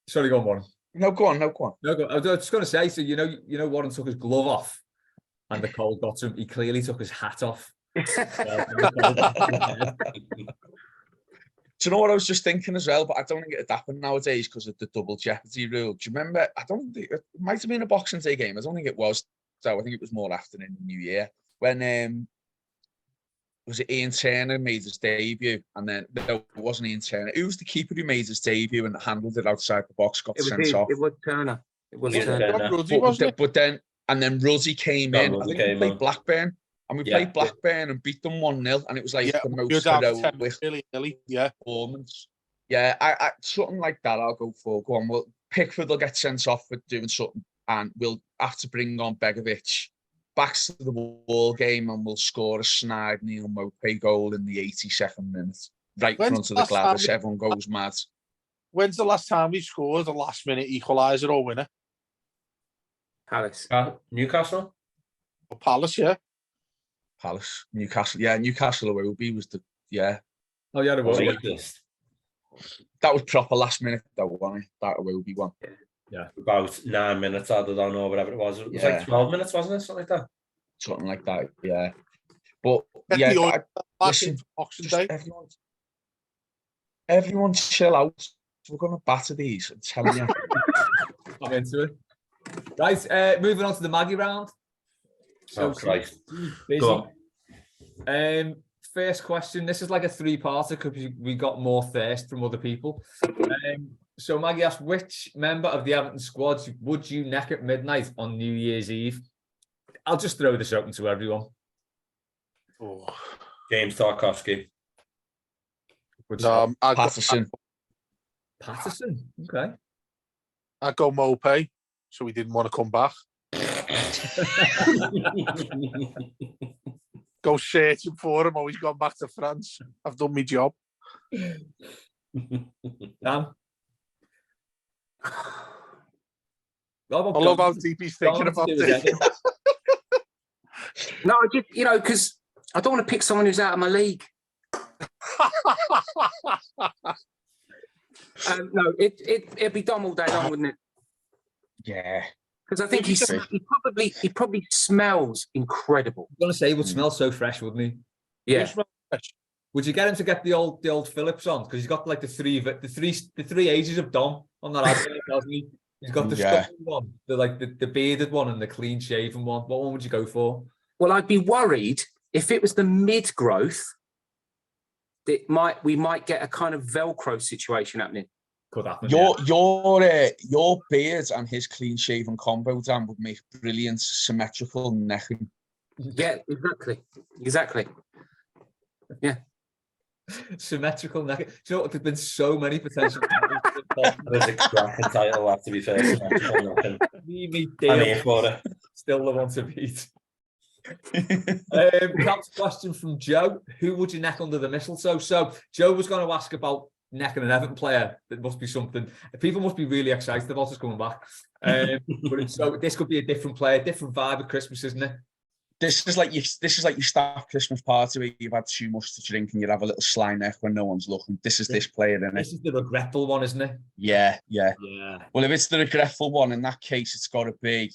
Sorry, go on, Warren. No, go on. No, I was just going to say. So you know, Warren took his glove off, and the cold got to him. He clearly took his hat off. Do you know what I was just thinking as well? But I don't think it'd happen nowadays because of the double jeopardy rule. Do you remember? I don't think it might have been a Boxing Day game. I don't think it was. So I think it was more after the New Year when was it Ian Turner made his debut, and then no, it wasn't Ian Turner. It was the keeper who made his debut and handled it outside the box, got sent off. It was Turner. It was Turner. But then Ruddy came in. I think we played Blackburn. And we played Blackburn and beat them 1-0, and it was like the most heroic performance. Yeah, I something like that I'll go for. Go on, Pickford will get sent off for doing something, and we'll have to bring on Begovic. Backs to the wall game, and we'll score a snide Neil Maupay goal in the 82nd minute. Right in front of the Gladys, everyone goes mad. When's the last time we scored a last-minute equaliser or winner? Palace. Newcastle? Or Palace, yeah. Palace, Newcastle, yeah, Newcastle Awobi was the Oh yeah, it was. That was proper last minute though, wasn't it? That Awobi one. Yeah, about 9 minutes added on or whatever it was. It was like 12 minutes, wasn't it? Something like that. Something like that, yeah. But listen, everyone chill out. We're gonna batter these. I'm telling you. I'm into it. Right, moving on to the Maggie round. So Christ. Busy. First question. This is like a three-parter because we got more thirst from other people. So Maggie asked, which member of the Everton squad would you neck at midnight on New Year's Eve? I'll just throw this open to everyone. Oh. James Tarkowski. Patterson. Patterson. Okay. I'd go Maupay, so he didn't want to come back. Go searching for him. He's gone back to France. I've done my job. Dan? I love how deep he's thinking about this. No, I just, because I don't want to pick someone who's out of my league. No, it'd be Dom all day long, wouldn't it? Yeah. Because I think he probably smells incredible. I'm gonna say he would smell so fresh, wouldn't he? Yeah. Would you get him to get the old Phillips on? Because he's got like the three ages of Dom on that advert, hasn't he? He's got the stuffy one, the bearded one, and the clean shaven one. What one would you go for? Well, I'd be worried if it was the mid growth. We might get a kind of Velcro situation happening. Could happen. Your beard and his clean shaven combo, Dan, would make brilliant symmetrical necking. Yeah, exactly. Yeah. Symmetrical necking. Do you know what? There's been so many potential. There's a cracking title, have to be fair. Symmetrical necking. I'm here for it. Still the one to beat. Perhaps a question from Joe. Who would you neck under the mistletoe? So Joe was going to ask about necking an Everton player. That must be something. People must be really excited about us coming back. So this could be a different player, different vibe at Christmas, isn't it? This is like your staff Christmas party where you've had too much to drink and you have a little sly neck when no one's looking. This is this player, isn't it? This is the regretful one, isn't it? Yeah. Well, if it's the regretful one, in that case, it's got to be.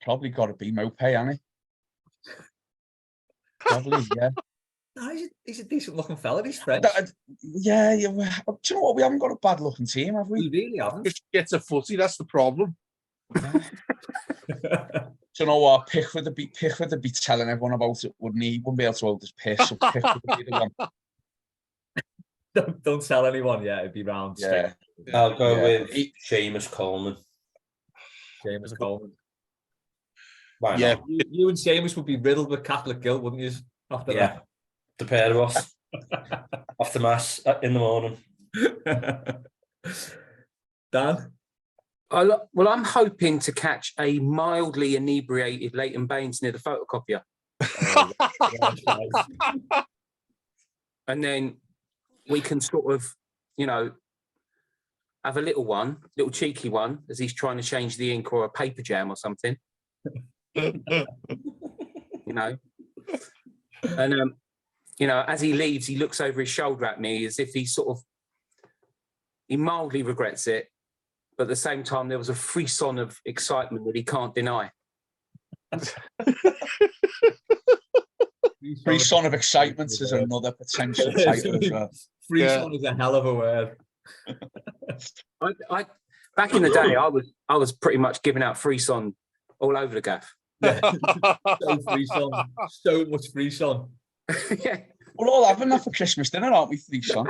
Probably got to be Maupay, hasn't he? Probably, yeah. No, he's a decent looking fella. He's French. Yeah. Do you know what? We haven't got a bad looking team, have we? We really haven't. Just gets a footy. That's the problem. Do you know what? Pickford would be telling everyone about it, wouldn't he? He wouldn't be able to hold his piss. So Pickford would be the one. Don't tell anyone. Yeah, it'd be round. Yeah. I'll go with Seamus Coleman. Seamus Coleman. Why yeah. not? You and Seamus would be riddled with Catholic guilt, wouldn't you? After that. The pair of us. After mass in the morning. Dan? Well, I'm hoping to catch a mildly inebriated Leighton Baines near the photocopier. and then we can sort of, have a little cheeky one, as he's trying to change the ink or a paper jam or something. And as he leaves, he looks over his shoulder at me as if he mildly regrets it, but at the same time there was a frisson of excitement that he can't deny. Frisson of excitement is another potential title as well. Frisson is a hell of a word. I back in the day, I was pretty much giving out frisson all over the gaff. Yeah. So frisson, so much frisson. Yeah. We're all having that for Christmas dinner, aren't we, frisson?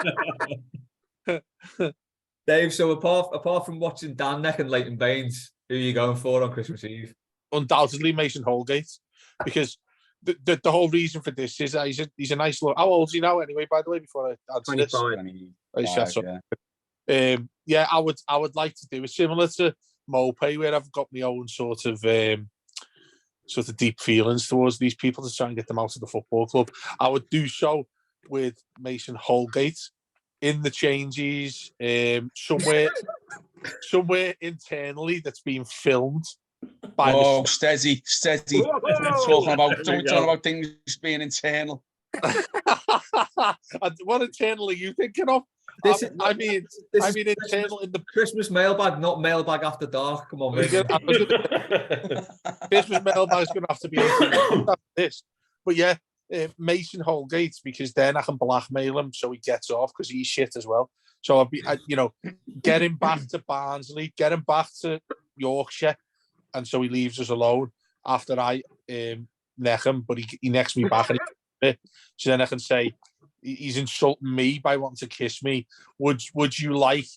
Dave, so apart from watching Dan Neck and Leighton Baines, who are you going for on Christmas Eve? Undoubtedly Mason Holgate, because the whole reason for this is that he's a nice look. How old is he now, anyway? By the way, before I answer 25. This, yeah, I would like to do it similar to Mopey, where I've got my own sort of deep feelings towards these people to try and get them out of the football club. I would do so with Mason Holgate in the changes, somewhere internally that's being filmed. Steady. Talking about things being internal. What internal are you thinking of? I mean internal in the Christmas mailbag, not mailbag after dark. Come on, mate. Christmas mailbag is going to have to be after this. But yeah, Mason Holgate, because then I can blackmail him so he gets off, because he's shit as well. So get him back to Barnsley, get him back to Yorkshire, and so he leaves us alone after I neck him, but he necks me back, so then I can say he's insulting me by wanting to kiss me. Would you like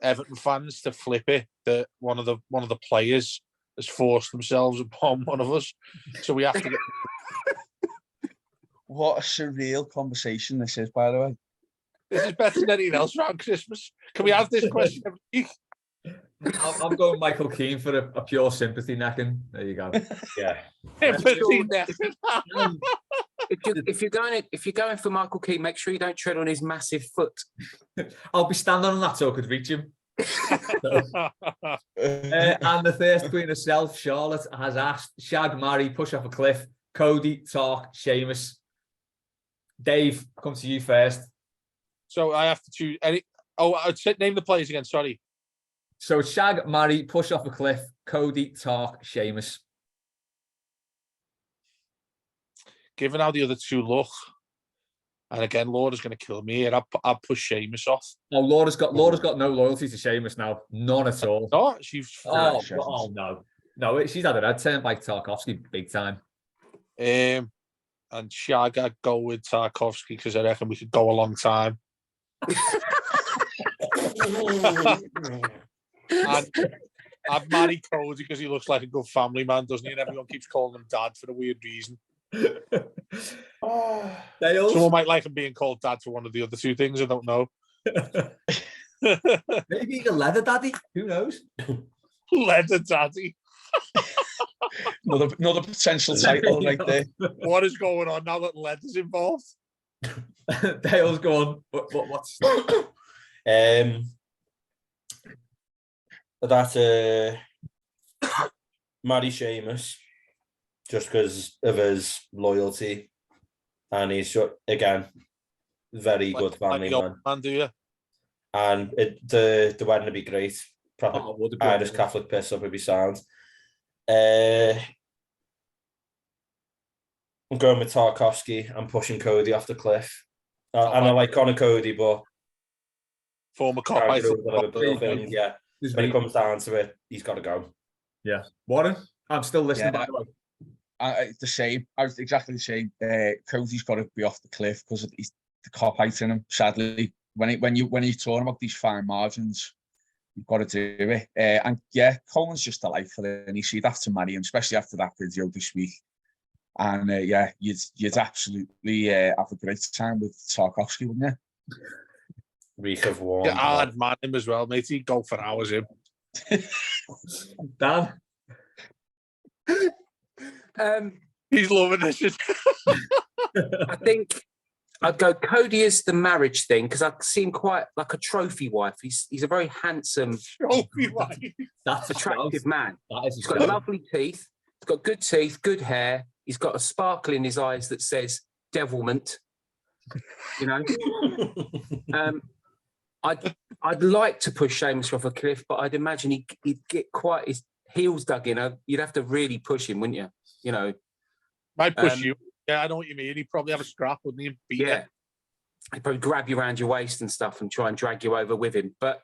Everton fans to flip it that one of the players has forced themselves upon one of us? So we have to get. What a surreal conversation this is, by the way. This is better than anything else around Christmas. Can we have this question every week? I'm going Michael Keane for a pure sympathy necking. There you go. Yeah. Sympathy necking. If you're going for Michael Keane, make sure you don't tread on his massive foot. I'll be standing on that so I could reach him. And the thirst queen herself, Charlotte, has asked: shag, marry, push off a cliff, Cody, talk, Seamus. Dave, come to you first. So I have to choose any. Oh, I'd name the players again. Sorry. So shag, marry, push off a cliff, Cody, talk, Seamus. Given how the other two look, and again, Laura's going to kill me here, I'll push Seamus off. Oh, Laura's got no loyalty to Seamus now, none at all. No, she's. Oh no, she's had her head turned by Tarkovsky big time. And shag, I'd go with Tarkovsky because I reckon we could go a long time. And I'd marry Cody because he looks like a good family man, doesn't he? And everyone keeps calling him Dad for a weird reason. Someone might like him being called Dad for one of the other two things. I don't know. Maybe he's a leather daddy. Who knows? Leather Daddy. Another potential title right there. What is going on now that leather's involved? Dale's gone. What's that marry Seamus just because of his loyalty, and he's again very good family man. Do you? And the wedding would be great. Proper Irish Catholic piss up would be sound. I'm going with Tarkovsky. I'm pushing Cody off the cliff. And I like Conor Cody, but former cop. Yeah. When it comes down to it, he's got to go. Yeah. Warren, I'm still listening. By the way. The same. I was exactly the same. Cody's got to be off the cliff because he's the cop height in him. Sadly, when you're talking about these fine margins, you've got to do it. And yeah, Coleman's just delightful, and you'd have to marry him, especially after that video this week. And yeah, you'd absolutely have a great time with Tarkovsky, wouldn't you? Week of warm. Yeah, I'd man him as well, mate. He'd go for hours him. Dan? He's loving this. I think I'd go Cody as the marriage thing because I see him quite like a trophy wife. He's a very handsome, That's attractive man. That is He's got lovely teeth. He's got good teeth, good hair. He's got a sparkle in his eyes that says devilment. You know. I'd like to push Sheamus off a cliff, but I'd imagine he'd get quite his heels dug in. You'd have to really push him, wouldn't you? You know. Might push you. Yeah, I know what you mean. He'd probably have a scrap, wouldn't he? And beat you. He'd probably grab you around your waist and stuff and try and drag you over with him. But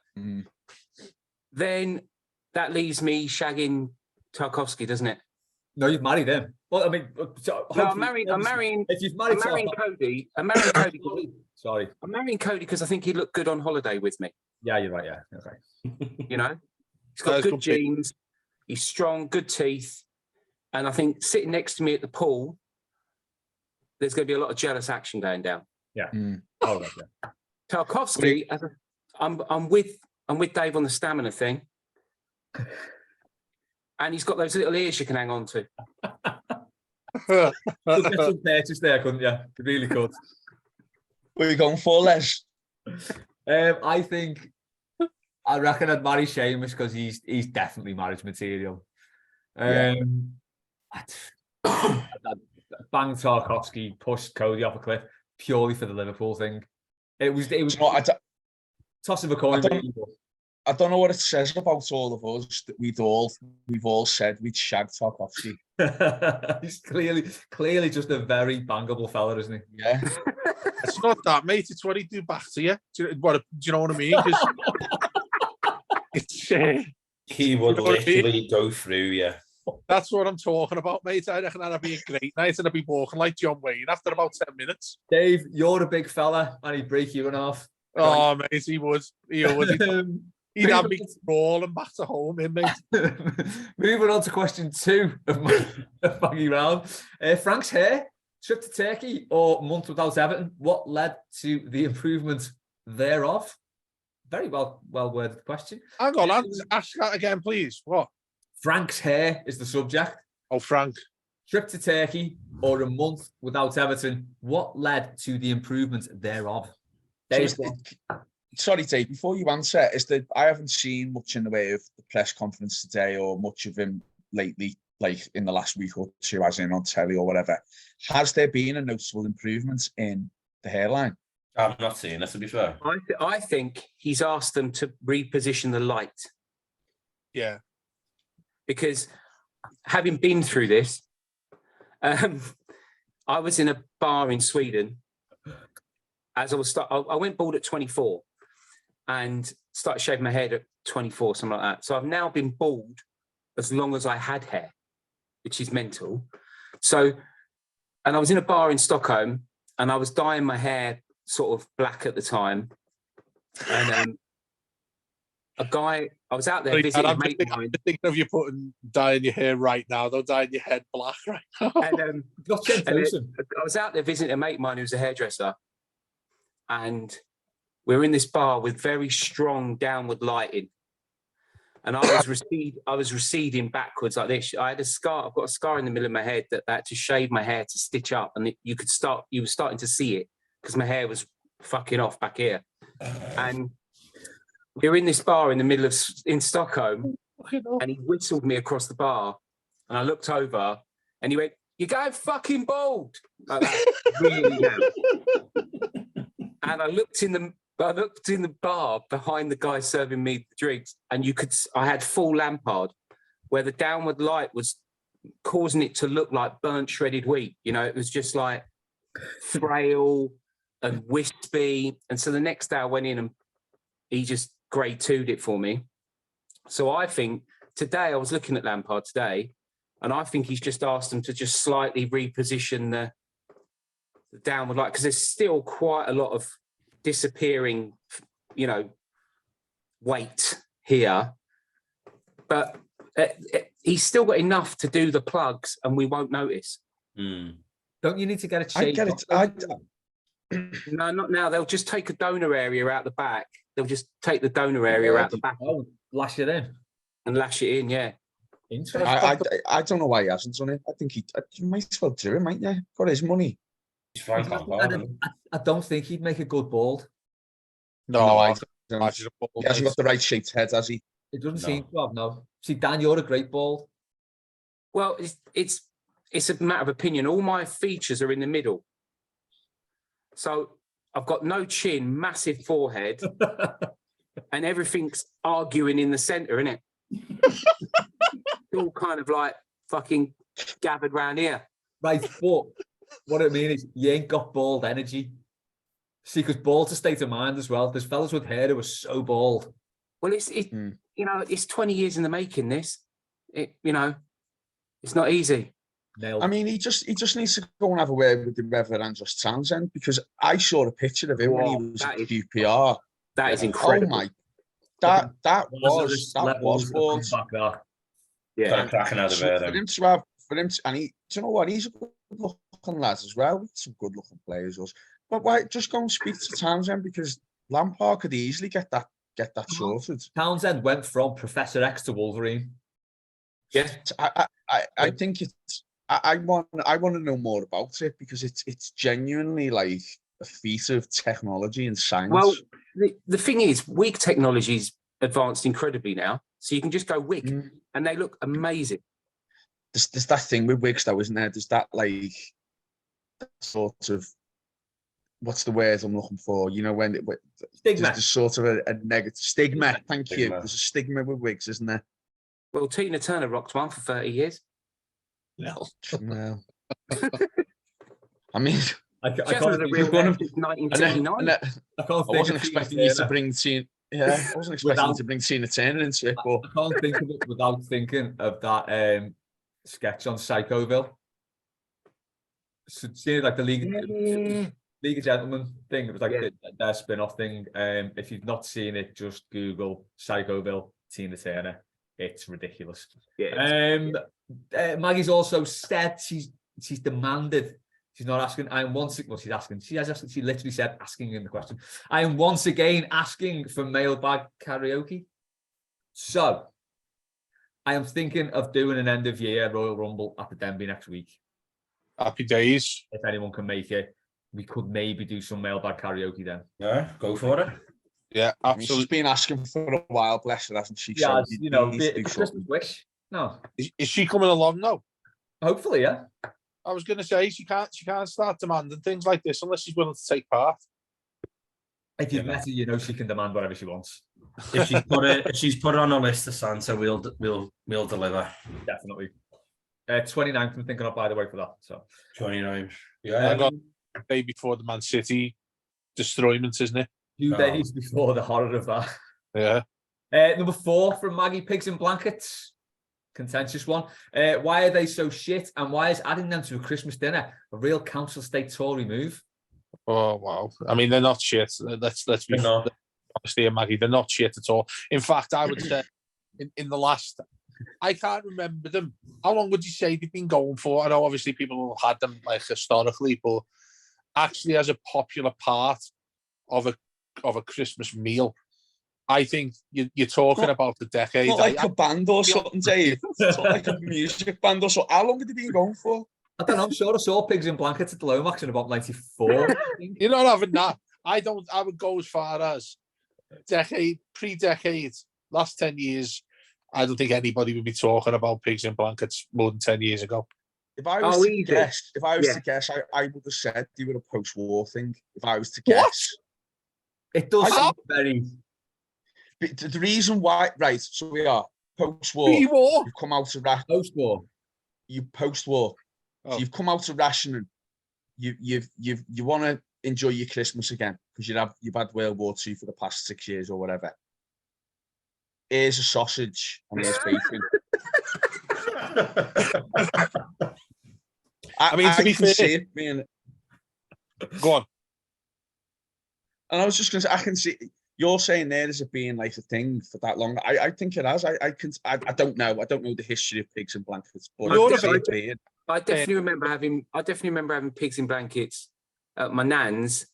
then that leaves me shagging Tarkovsky, doesn't it? No, you've married him. Well, I mean, I'm marrying. If you've married Cody. I'm marrying Cody. Sorry, I'm marrying Cody because I think he'd look good on holiday with me. Yeah, you're right. Yeah, okay. You know, he's got good genes. He's strong, good teeth, and I think sitting next to me at the pool, there's going to be a lot of jealous action going down. Yeah. Oh, yeah. Tarkovsky, I'm with Dave on the stamina thing, and he's got those little ears you can hang on to. Could get some purchase there, couldn't you? You really could. Where are you going for, Les? I reckon I'd marry Sheamus because he's definitely marriage material. I'd bang Tarkovsky, pushed Cody off a cliff purely for the Liverpool thing. It was toss of a coin. I don't know what it says about all of us that we've all said we'd shag Tarkovsky. He's clearly just a very bangable fella, isn't he? Yeah. It's not that, mate. It's what he do back to you. Do you know what I mean? It's, he would literally go through you. That's what I'm talking about, mate. I reckon that'd be a great night, and I'd be walking like John Wayne after about 10 minutes. Dave, you're a big fella, and he'd break you in half. Oh, mate, he would. He'd have me crawling back to home, mate. Moving on to question 2 of my buggy round. Frank's hair, trip to Turkey or month without Everton? What led to the improvement thereof? Very well worded question. Hang on, ask that again, please. What? Frank's hair is the subject. Oh, Frank. Trip to Turkey or a month without Everton? What led to the improvement thereof? Sorry, Dave, before you answer, I haven't seen much in the way of the press conference today or much of him lately, like in the last week or two, as in on telly or whatever. Has there been a noticeable improvement in the hairline? I've not seen it, to be fair. I think he's asked them to reposition the light. Yeah. Because having been through this, I was in a bar in Sweden. As I went bald at 24 and started shaving my head at 24, something like that. So I've now been bald as long as I had hair, which is mental. So, and I was in a bar in Stockholm and I was dyeing my hair sort of black at the time. And I was out there visiting a mate of mine. I'm thinking of you dyeing your hair right now, though, dyeing your head black right now. And, I was out there visiting a mate of mine who's a hairdresser. And we were in this bar with very strong downward lighting. And I was receding backwards like this. I had a scar. I've got a scar in the middle of my head that I had to shave my hair to stitch up. And you were starting to see it because my hair was fucking off back here. And we were in this bar in Stockholm, and he whistled me across the bar. And I looked over and he went, "You're going fucking bald." Like that, really loud. And I looked in the bar behind the guy serving me the drinks, and I had full Lampard, where the downward light was causing it to look like burnt shredded wheat. You know, it was just like frail and wispy. And so the next day I went in and he just grade 2'd it for me. So I think today, I was looking at Lampard today, and I think he's just asked them to just slightly reposition the downward light, because there's still quite a lot of disappearing, weight here. But he's still got enough to do the plugs, and we won't notice. Don't you need to get a shape? No, not now. They'll just take a donor area out the back. They'll just take the donor area out the back. Oh, lash it in. And lash it in, yeah. I don't know why he hasn't done it. I think he might as well do it, mightn't you? Got his money. He's Frank Lampard. I don't think he'd make a good bald. No, No, I I don't don't. imagine a bald He hasn't mate. got the right shaped head, has he? It doesn't No. seem to have, no. See, Dan, you're a great bald. Well, it's a matter of opinion. All my features are in the middle. So I've got no chin, massive forehead, and everything's arguing in the centre, isn't it? All kind of like fucking gathered round here. Right, but what I mean is you ain't got bald energy. See, because bald's a state of mind as well. There's fellas with hair who are so bald. Well, it's 20 years in the making, this. It's not easy. Nailed. I mean, he just needs to go and have a word with the Reverend Andros Townsend, because I saw a picture of him when he was at QPR. That is Oh incredible. my, that was levels bald. of comeback there. Yeah. Got a cracking out of So there. for him to, and he, do you know what? He's a good looking lad as well. With some good looking players, but why just go and speak to Townsend, because Lampard could easily get that sorted. Townsend went from Professor X to Wolverine. Yeah. I think it's. I want to know more about it, because it's genuinely like a feat of technology and science. Well, the thing is, wig technology's advanced incredibly now. So you can just go wig and they look amazing. There's that thing with wigs though, isn't there? There's that like sort of, what's the word I'm looking for? You know, when Stigma. there's sort of a negative stigma. Thank you. Stigma. There's a stigma with wigs, isn't there? Well, Tina Turner rocked one for 30 years. No. No. I mean, I She can't hasn't had a think real of hair one. since 1979. I can't I think wasn't of Tina expecting you to Turner. bring Tina. Yeah, I wasn't expecting you to bring Tina Turner into it, but I can't think of it without thinking of that sketch on Psychoville. So, seeing like the League of Gentlemen thing, it was like their spin-off thing. If you've not seen it, just Google Psychoville, Tina Turner. It's ridiculous. Yeah. Maggie's also said she's demanded. She's not asking. I am once. Well, she's asking. She has. She literally said, asking in the question. I am once again asking for mailbag karaoke. So, I am thinking of doing an end of year Royal Rumble at the Denby next week. Happy days. If anyone can make it, we could maybe do some mailbag karaoke then. Yeah, go for it. Yeah, I mean, she's absolutely. been asking for a while, bless her, hasn't she? Yeah, So you know, needs to the do Christmas something. wish. No, Is she coming along now? hopefully, yeah. I was going to say she can't start demanding things like this unless she's willing to take part. If you've met her, you know she can demand whatever she wants. If she's put it on a list of Santa, we'll deliver. Definitely. 29th, I'm thinking of, by the way, for that. So 29. I Yeah. got the day before the Man City destroyment, isn't it? 2 No. days before the horror of that. Yeah. Number 4 from Maggie, Pigs and Blankets. Contentious one. Why are they so shit? And why is adding them to a Christmas dinner a real council state Tory move? Oh wow. I mean, they're not shit. Let's be They're not. honest here, Maggie. They're not shit at all. In fact, I would say in the last, I can't remember them. How long would you say they've been going for? I know obviously people have had them like historically, but actually as a popular part of a Christmas meal, I think you're talking about the decade. Not like a band or something, Dave. It's not like a music band or something. How long have they been going for? I don't know. I'm sure I saw Pigs and Blankets at the Lomax in about 94. I think. You're not having that. I would go as far as pre-decade, last 10 years. I don't think anybody would be talking about Pigs and Blankets more than 10 years ago. If I was to guess, I would have said they were a post-war thing. If I was to guess. It does seem very... But the reason why, right, so we are post-war. Pre-war? You've come out of rationing. Post-war. You post-war. Oh. So you've come out of rationing. You want to enjoy your Christmas again because you've had World War II for the past 6 years or whatever. Here's a sausage and there's bacon. I mean, to be can fair, see it being. Go on. And I was just going to say, I can see you're saying there as it being like a thing for that long. I think it has. I don't know. I don't know the history of Pigs and Blankets, but I definitely remember having Pigs in Blankets at my nan's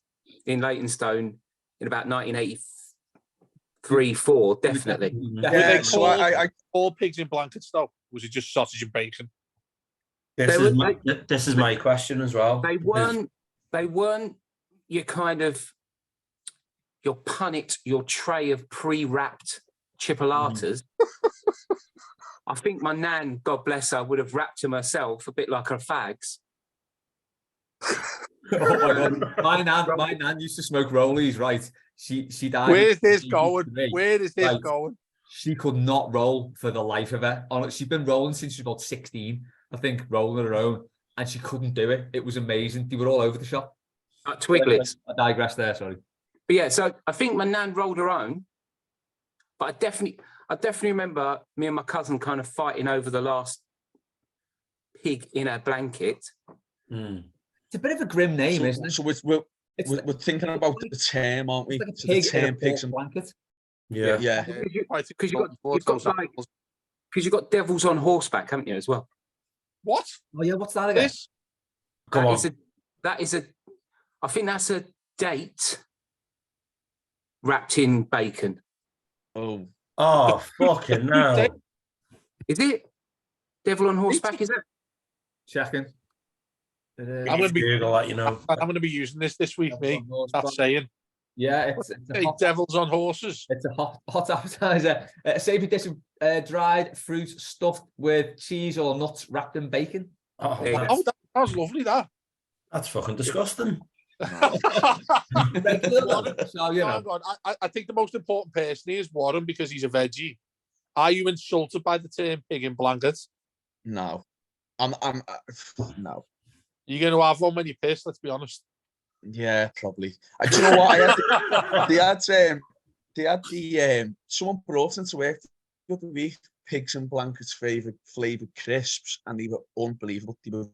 in Leytonstone in about 1983-4, definitely. Were they called Pigs in Blankets though? Was it just sausage and bacon? This is my question as well. They weren't they weren't your kind of your punnet, your tray of pre-wrapped chipolatas. I think my nan, God bless her, would have wrapped them herself, a bit like her fags. Oh my God. My nan used to smoke rollies, right? She died. Where's this in going? 83. Where is this Right. going? She could not roll for the life of her. She'd been rolling since she was about 16, I think, rolling her own, and she couldn't do it. It was amazing. They were all over the shop. Twiglets. I digress there, sorry. But yeah, so I think my nan rolled her own, but I definitely remember me and my cousin kind of fighting over the last pig in her blanket. It's a bit of a grim name, isn't it? So we're thinking about the term, aren't we? It's like a So pig the in a term pigs pork blanket. yeah. Because you've got devils on horseback, haven't you, as well? What? Oh yeah, what's that again? This? Come on. I think that's a date wrapped in bacon. Oh, Fucking no. Is it? Devil on horseback, is it? Checking. I'm gonna be Google that, you know. I'm going to be using this week, me. That's saying. Yeah, it's a Hey, hot, devils on horses. it's a hot appetizer. A savoury dish of dried fruit stuffed with cheese or nuts wrapped in bacon. Oh, There you go. Oh, that was lovely. That. that's fucking disgusting. Regular one, so, you know. Hang on. I think the most important person here is Warren because he's a veggie. Are you insulted by the term pig in blanket? no. No. You're going to have one when you piss, let's be honest. Yeah, probably. Do you know what? They had someone brought into work the other week, pigs and blankets flavoured crisps, and they were unbelievable. They were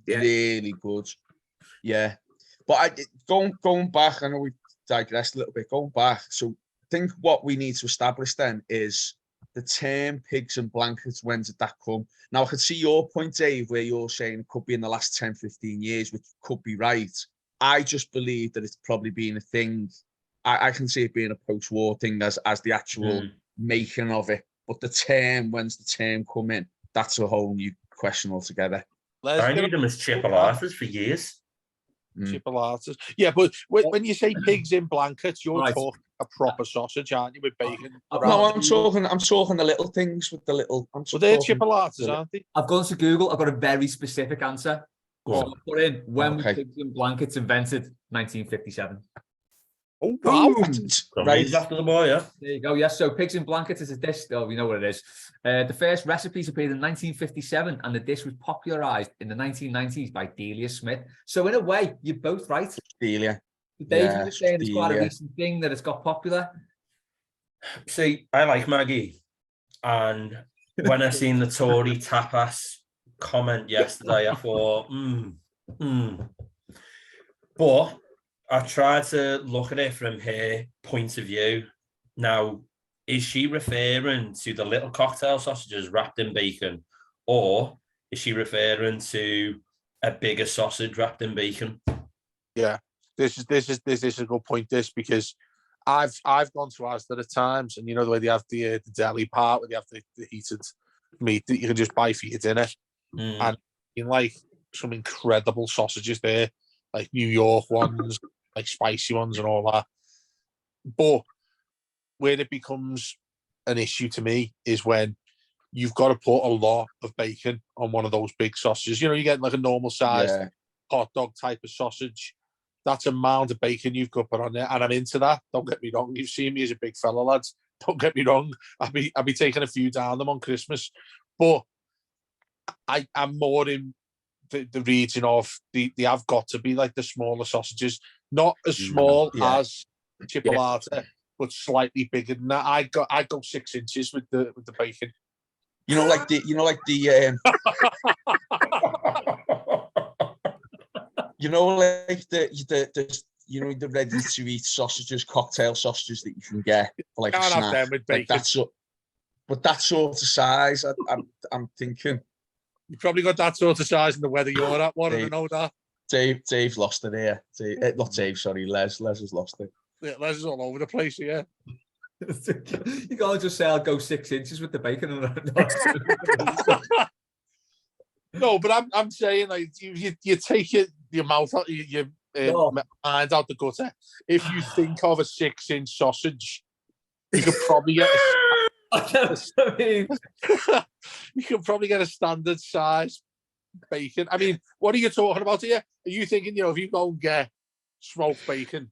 really good. Yeah. But going back, I know we digressed a little bit, going back. So I think what we need to establish then is the term pigs and blankets, when did that come? Now, I could see your point, Dave, where you're saying it could be in the last 10, 15 years, which could be right. I just believe that it's probably been a thing. I can see it being a post-war thing as the actual making of it. But the term, when's the term come in? That's a whole new question altogether. I knew them as chipolatas for years. Chipolatas. Yeah, but when you say pigs in blankets, you're talking a proper sausage, aren't you, with bacon? No, I'm talking the little things with the little. So they're chipolatas, aren't they? I've gone to Google. I've got a very specific answer. Go So on. I put in when were pigs and blankets invented? 1957. Oh, wow. Right. After the boy, yeah. There you go. Yes. So pigs and blankets is a dish. Oh, we know what it is. The first recipes appeared in 1957, and the dish was popularized in the 1990s by Delia Smith. So in a way, you're both right. Delia. Dave, you were saying it's quite a recent thing that it's got popular. See, I like Maggie, and when I seen the Tory tapas comment yesterday, I thought, But I tried to look at it from her point of view. Now, is she referring to the little cocktail sausages wrapped in bacon, or is she referring to a bigger sausage wrapped in bacon? Yeah, this is a good point. Because I've gone to Asda at times, and you know the way they have the deli part where they have the heated meat that you can just buy for your dinner, and in like some incredible sausages there, like New York ones, like spicy ones, and all that. But where it becomes an issue to me is when you've got to put a lot of bacon on one of those big sausages. You know, you get like a normal size hot dog type of sausage. That's a mound of bacon you've got to put on there, and I'm into that. Don't get me wrong. You've seen me as a big fella, lads. Don't get me wrong. I'll be taking a few down them on Christmas, but I'm more in the region of they have got to be like the smaller sausages, not as small as chipolata, but slightly bigger than that. I go 6 inches with the bacon. You know, like the you know, like the ready to eat sausages, cocktail sausages that you can get for like a snack. Have them with bacon. But that sort of size, I'm thinking. You probably got that sort of size in the weather you're at. What do I know that? Dave lost it here. Not Dave, sorry, Les. Les has lost it. Yeah, Les is all over the place here. You can't just say I'll go 6 inches with the bacon. No, but I'm saying like you take the amount of you mind out the gutter. If you think of a 6-inch sausage, you could probably get you could probably get a standard size bacon. I mean, what are you talking about here? Are you thinking, if you go and get smoked bacon,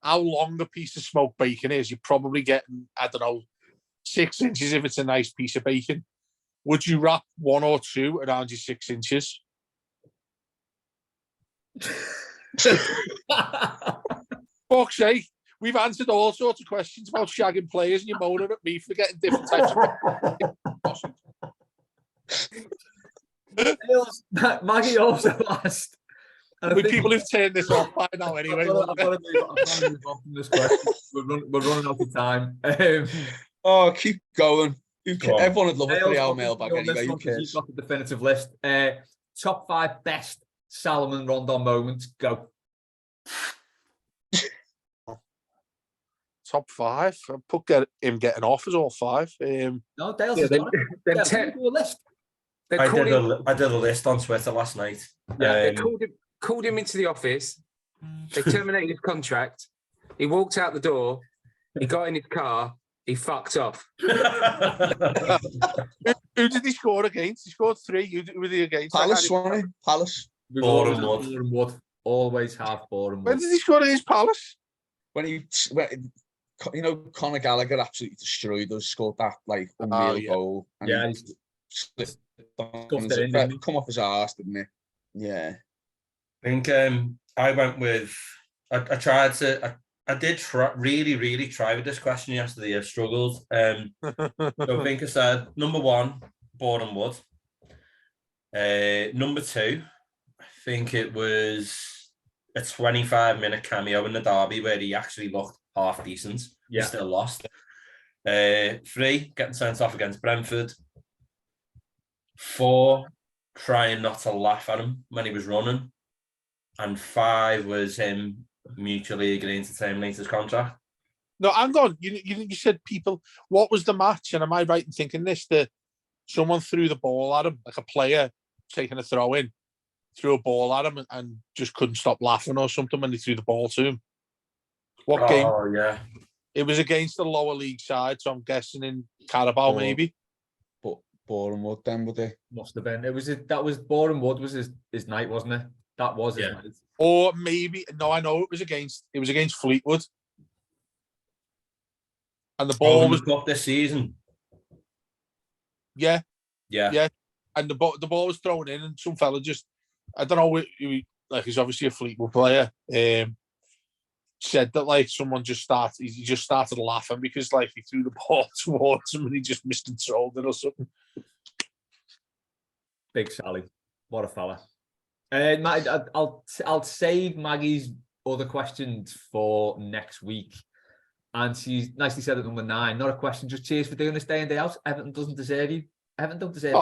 how long a piece of smoked bacon is? You're probably getting, I don't know, 6 inches if it's a nice piece of bacon. Would you wrap 1 or 2 around your 6 inches? Fuck's sake. We've answered all sorts of questions about shagging players and you're moaning at me for getting different types of Maggie also asked. With people who've turned this off by now anyway. I've got to move on from this question. We're running out of time. Keep going. Everyone would love a 3-hour mailbag anyway. Who cares? You've got the definitive list. Top 5 best Salomon Rondon moments. Go. Top 5. I put him getting off as all 5. No, Dale's has done it. List. I did a list on Twitter last night. Yeah, they called him into the office. They terminated his contract. He walked out the door. He got in his car. He fucked off. Who did he score against? He scored 3. Who was he against? Palace, wasn't he? Palace. Boreham Wood. Always have Boreham Wood. When did he score against Palace? When Conor Gallagher absolutely destroyed us, scored that unreal goal. And come off his arse, didn't he? Yeah. I think I went with. I tried to. I did really try with this question yesterday. I struggled. So I think I said number 1, Boreham Wood. Number 2, I think it was a 25-minute cameo in the derby where he actually looked half decent. Yeah. He still lost. 3, getting sent off against Brentford. 4, trying not to laugh at him when he was running. And 5 was him mutually agreeing to terminate his contract. No, hang on. You said people. What was the match? And am I right in thinking this? That someone threw the ball at him, like a player taking a throw in, threw a ball at him and just couldn't stop laughing or something when he threw the ball to him. What game? Oh, yeah. It was against the lower league side, so I'm guessing in Carabao, maybe. But Boreham Wood then, would it? Must have been. That was Boreham Wood was his night, wasn't it? That was his night. Or maybe I know it was against Fleetwood. And the ball was up this season. Yeah. Yeah. And the ball was thrown in, and some fella just, I don't know, he's obviously a Fleetwood player. Said that someone he just started laughing because he threw the ball towards him and he just miscontrolled it or something. Big Sally, what a fella. I'll save Maggie's other questions for next week. And she's nicely said at number 9, not a question, just cheers for doing this day in, day out. Everton doesn't deserve you. Everton don't deserve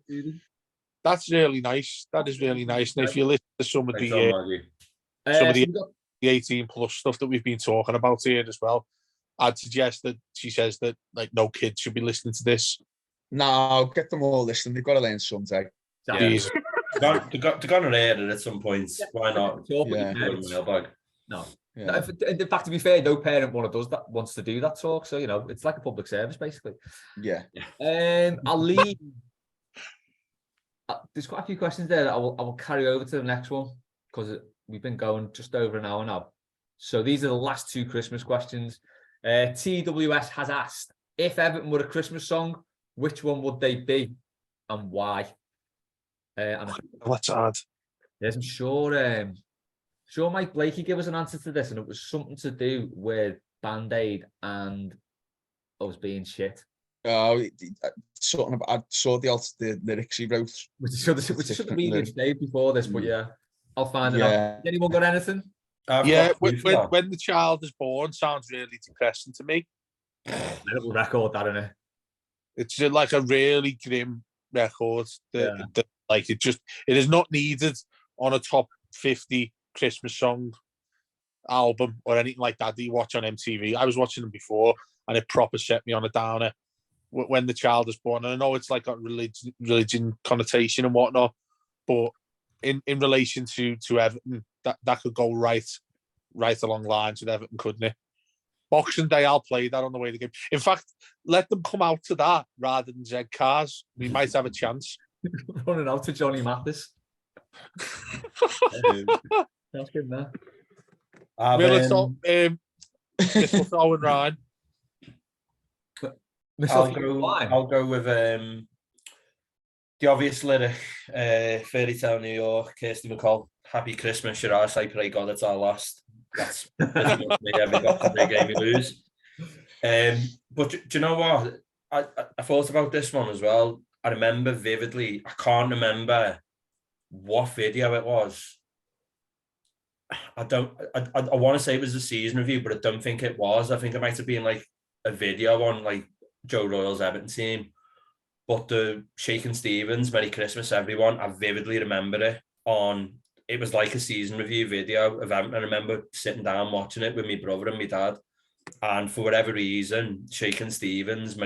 you. That's really nice. That is really nice. And if you listen to some of the 18 plus stuff that we've been talking about here as well, I'd suggest that she says that no kids should be listening to this. No, get them all listening. They've got to learn someday. Yeah. They're going to learn it at some point. Why not? Mailbag. No. Yeah. In fact, to be fair, no parent wants to do that talk. So, it's like a public service, basically. Yeah. I'll leave. There's quite a few questions there that I will carry over to the next one because we've been going just over an hour now. So these are the last 2 Christmas questions. TWS has asked, if Everton were a Christmas song, which one would they be and why? That's hard. Yes, I'm sure Mike Blakey gave us an answer to this, and it was something to do with Band-Aid and us being shit. I saw the lyrics he wrote. Which should have been saved before this, but yeah, I'll find it out. Anyone got anything? When the child is born sounds really depressing to me. Little record, that, isn't it? It's like a really grim record. It is not needed on a top 50 Christmas song album or anything like that you watch on MTV. I was watching them before, and it proper set me on a downer. When the child is born, and I know it's like a religion connotation and whatnot, but in relation to Everton, that could go right along lines with Everton, couldn't it? Boxing Day, I'll play that on the way to the game. In fact, let them come out to that rather than Z Cars. We might have a chance. Running out to Johnny Mathis. That's good, man. Mistletoe and Ryan. I'll go with the obvious lyric, Fairy Tale New York, Kirsty McCall, Happy Christmas, your arse, I pray God it's our last. That's pretty much me every Boxing Day game we lose. But do you know what? I thought about this one as well. I remember vividly, I can't remember what video it was. I want to say it was a season review, but I don't think it was. I think it might have been like a video on like Joe Royal's Everton team. But the Shakin' Stevens, Merry Christmas, everyone, I vividly remember it on, it was like a season review video of Everton. I remember sitting down watching it with my brother and my dad. And for whatever reason, Shakin' Stevens,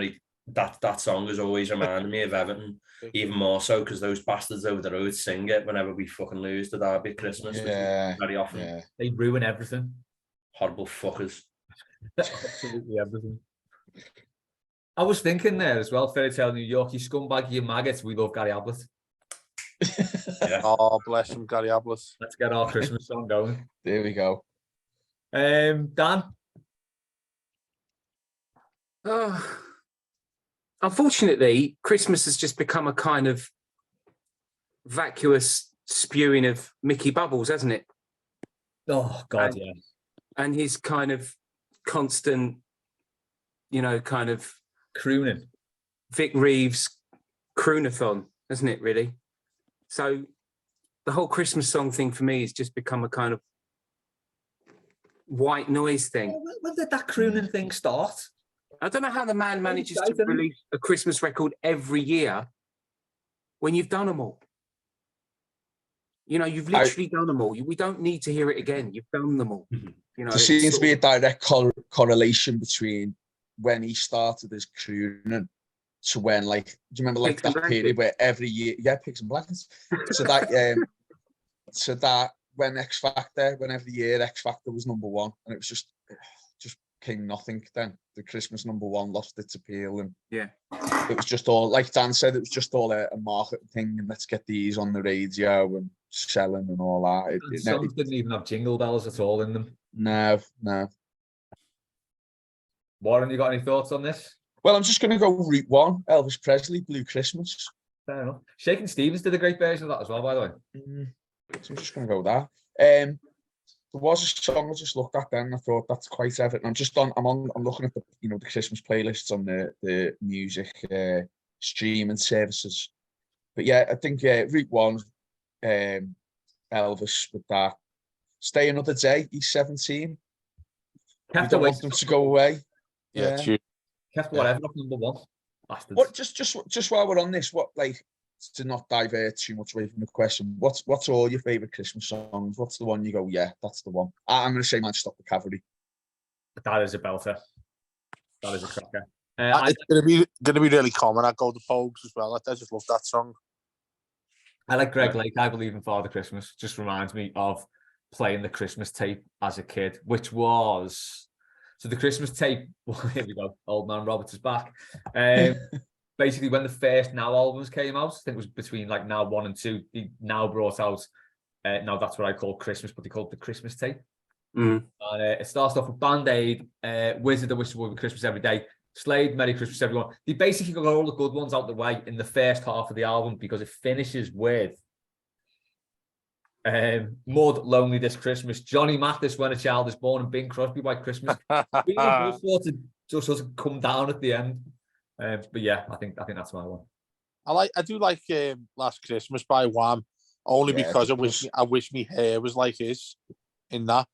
that song has always reminded me of Everton, even more so because those bastards over the road sing it whenever we fucking lose the derby at Christmas, very often. Yeah. They ruin everything. Horrible fuckers. Absolutely everything. I was thinking there as well, Fairy Tale New York, you scumbag, you maggots, we love Gary Ablett. Yeah. Oh, bless him, Gary Ablett. Let's get our Christmas song going. There we go. Dan? Unfortunately, Christmas has just become a kind of vacuous spewing of Mickey Bubbles, hasn't it? Oh, God, yeah. And his kind of constant, kind of crooning. Vic Reeves croonathon, hasn't it, really? So the whole Christmas song thing for me has just become a kind of white noise thing. When did that crooning thing start? I don't know how the man manages to release a Christmas record every year when you've done them all. You've literally done them all. We don't need to hear it again. You've done them all. There seems to be a direct correlation between when he started his crooning to when, do you remember that period where every year, Pigs and Blankets. So that when every year X Factor was number one, and it was just came nothing. Then the Christmas number one lost its appeal, and it was just all, like Dan said, it was just all a marketing thing, and let's get these on the radio and selling and all that. Songs didn't even have jingle bells at all in them. No. Warren, you got any thoughts on this? Well, I'm just going to go route one, Elvis Presley, Blue Christmas. Fair enough. Shakin' Stevens did a great version of that as well, by the way. So I'm just going to go with that. There was a song I just looked at then, and I thought that's quite Everton. I'm looking at the Christmas playlists on the music streaming services. But yeah, I think route one, Elvis with that. Stay Another Day, he's 17. Kept don't want them to go away. Yeah. Kept whatever off number one. Bastards. What just while we're on this, to not divert too much away from the question, what's all your favourite Christmas songs? What's the one you go, yeah, that's the one? I'm going to say Man Stop the Cavalry. That is a belter. That is a cracker. It's going to be really common. I go the Pogues as well. I just love that song. I like Greg Lake, I Believe in Father Christmas. Just reminds me of playing the Christmas tape as a kid, which was... So the Christmas tape, here we go, Old Man Roberts is back. Basically, when the first Now albums came out, I think it was between like Now 1 and 2, he now brought out, now that's what I call Christmas, but they called it the Christmas tape. And it starts off with Band-Aid, Wizard, I Wish It Would Be Christmas Every Day, Slade, Merry Christmas Everyone. They basically got all the good ones out the way in the first half of the album because it finishes with Mud, Lonely This Christmas, Johnny Mathis, When a Child is Born, and Bing Crosby, White Christmas. sort of come down at the end. But yeah, I think that's my one. I do like Last Christmas by Wham, only because I wish my hair was like his in that.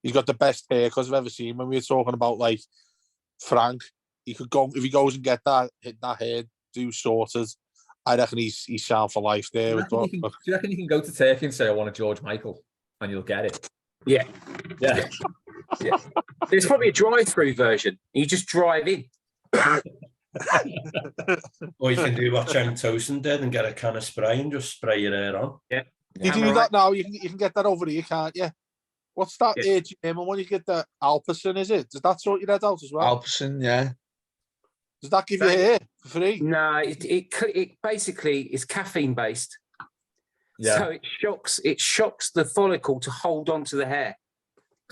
He's got the best haircut I've ever seen. When we were talking about like Frank, he could go if he goes and get that hair do sorted. I reckon he's sound for life there. Do you reckon you can go to Turkey and say, I want a George Michael, and you'll get it? Yeah. Yeah. Yeah. There's probably a drive-through version. You just drive in. Or you can do what Cenk Tosin did and get a can of spray and just spray your hair on. Yeah. You do that now. You can get that over here, can't you? What's that German one? You get the Alperson, is it? Does that sort your head out as well? Alperson, yeah. Does that give you hair for free? No, it basically is caffeine based. Yeah. So it shocks the follicle to hold on to the hair.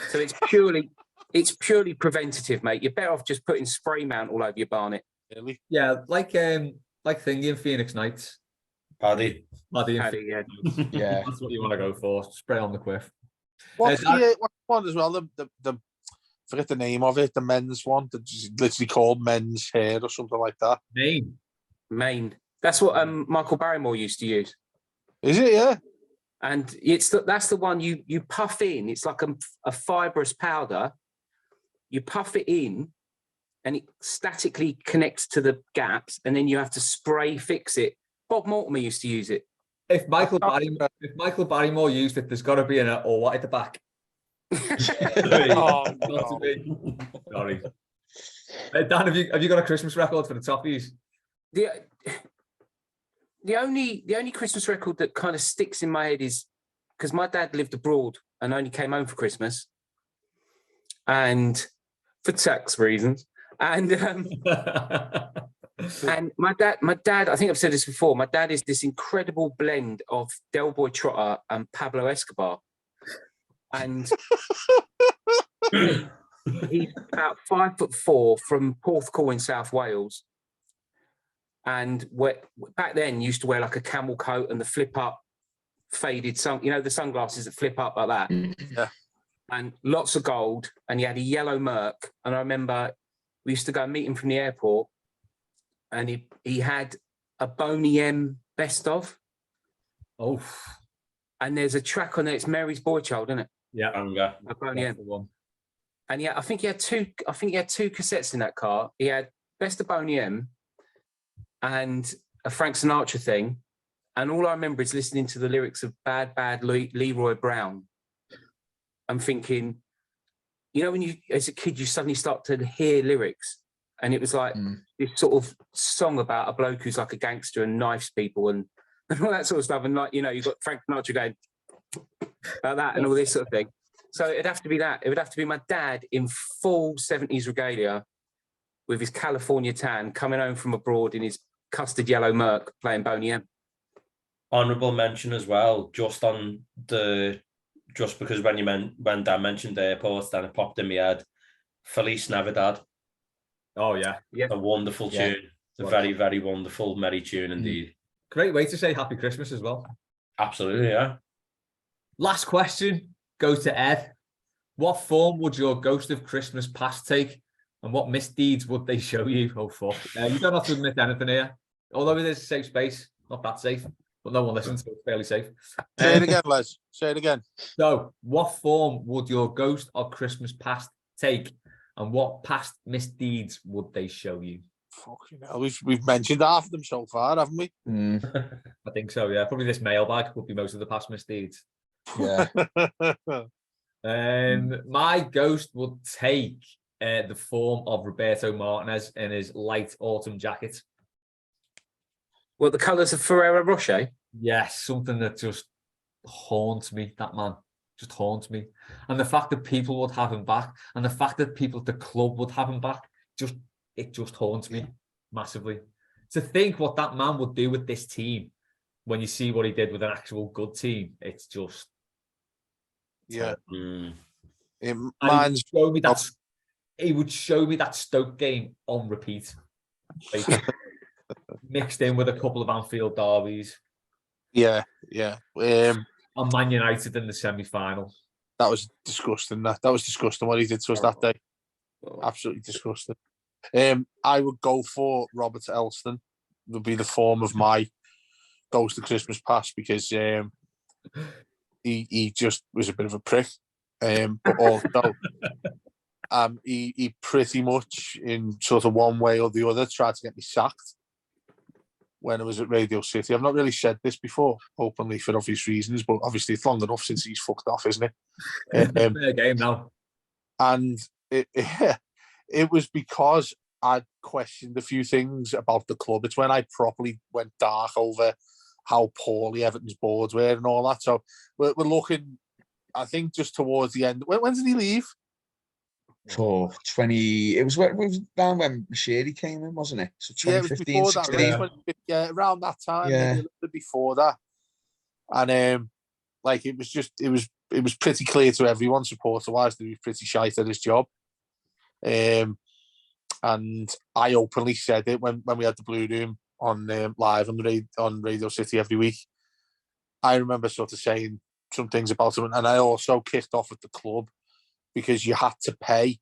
So it's purely preventative, mate. You're better off just putting spray mount all over your barnet. Really? Yeah, like thingy in Phoenix Nights. Paddy. Paddy, Yeah. Yeah. That's what you want to go for. Spray on the quiff. What's the one as well? The forget the name of it. The men's one. That's literally called men's hair or something like that. Main. That's what Michael Barrymore used to use. Is it? Yeah. And that's the one you puff in. It's like a fibrous powder. You puff it in, and it statically connects to the gaps, and then you have to spray fix it. Bob Mortimer used to use it. If Michael Barrymore used it, there's got to be an or what at the back. Oh, Got to no. be. Sorry. Dan, have you got a Christmas record for the Toffees? The only Christmas record that kind of sticks in my head is because my dad lived abroad and only came home for Christmas, and for tax reasons, and and my dad, I think I've said this before. My dad is this incredible blend of Del Boy Trotter and Pablo Escobar, and he's about 5'4" from Porthcawl in South Wales. And back then used to wear like a camel coat and the flip up faded the sunglasses that flip up like that. Yeah. And lots of gold, and he had a yellow Merc. And I remember we used to go and meet him from the airport, and he had a Boney M best of. Oh. And there's a track on there, it's Mary's Boy Child, isn't it? Yeah. A Boney M. And yeah, I think he had two cassettes in that car. He had Best of Boney M and a Frank Sinatra thing. And all I remember is listening to the lyrics of Bad, Bad Leroy Brown. I'm thinking, when you, as a kid, you suddenly start to hear lyrics. And it was like this sort of song about a bloke who's like a gangster and knifes people and all that sort of stuff. And like, you've got Frank Sinatra going about that and all this sort of thing. So it'd have to be that. It would have to be my dad in full 70s regalia with his California tan coming home from abroad in his custard yellow Merc playing Boney M. Honourable mention as well, just because when Dan mentioned airports, then it popped in my head. Feliz Navidad. Oh yeah. A wonderful tune. It's a very, very wonderful, merry tune indeed. Great way to say Happy Christmas as well. Absolutely, yeah. Last question goes to Ed. What form would your Ghost of Christmas Past take, and what misdeeds would they show you? Oh fuck! You don't have to admit anything here, although it is a safe space. Not that safe, but no one listens, so it's fairly safe. Say it again, Les. Say it again. So, what form would your Ghost of Christmas Past take, and what past misdeeds would they show you? Fucking hell, we've mentioned half of them so far, haven't we? I think so. Yeah, probably this mailbag would be most of the past misdeeds. Yeah. My ghost would take the form of Roberto Martinez in his light autumn jacket. Well, the colours of Ferrero Rocher? Yes, something that just haunts me, that man. Just haunts me. And the fact that people would have him back, and the fact that people at the club would have him back, it just haunts me massively. To think what that man would do with this team when you see what he did with an actual good team, it's just... Yeah. He would show me that Stoke game on repeat. Like, mixed in with a couple of Anfield derbies. Yeah. And Man United in the semi-final. That was disgusting. That was disgusting what he did to us that day. Absolutely disgusting. I would go for Robert Elston. Would be the form of my Ghost of Christmas Past, because he just was a bit of a prick. But also he pretty much in sort of one way or the other tried to get me sacked when I was at Radio City. I've not really said this before openly for obvious reasons, but obviously it's long enough since he's fucked off, isn't it? Fair game now. And it was because I questioned a few things about the club. It's when I properly went dark over how poorly Everton's boards were and all that. So we're looking, I think, just towards the end. When did he leave? For 20, it was around when Shady came in, wasn't it? So Yeah, it was 2015, before that. 16. Right? Yeah, around that time, Yeah. maybe a little bit before that. And like it was pretty clear to everyone, supporter-wise, that he was pretty shite at his job. And I openly said it when we had the Blue Room on live on Radio City every week. I remember sort of saying some things about him, and I also kicked off at the club because you had to pay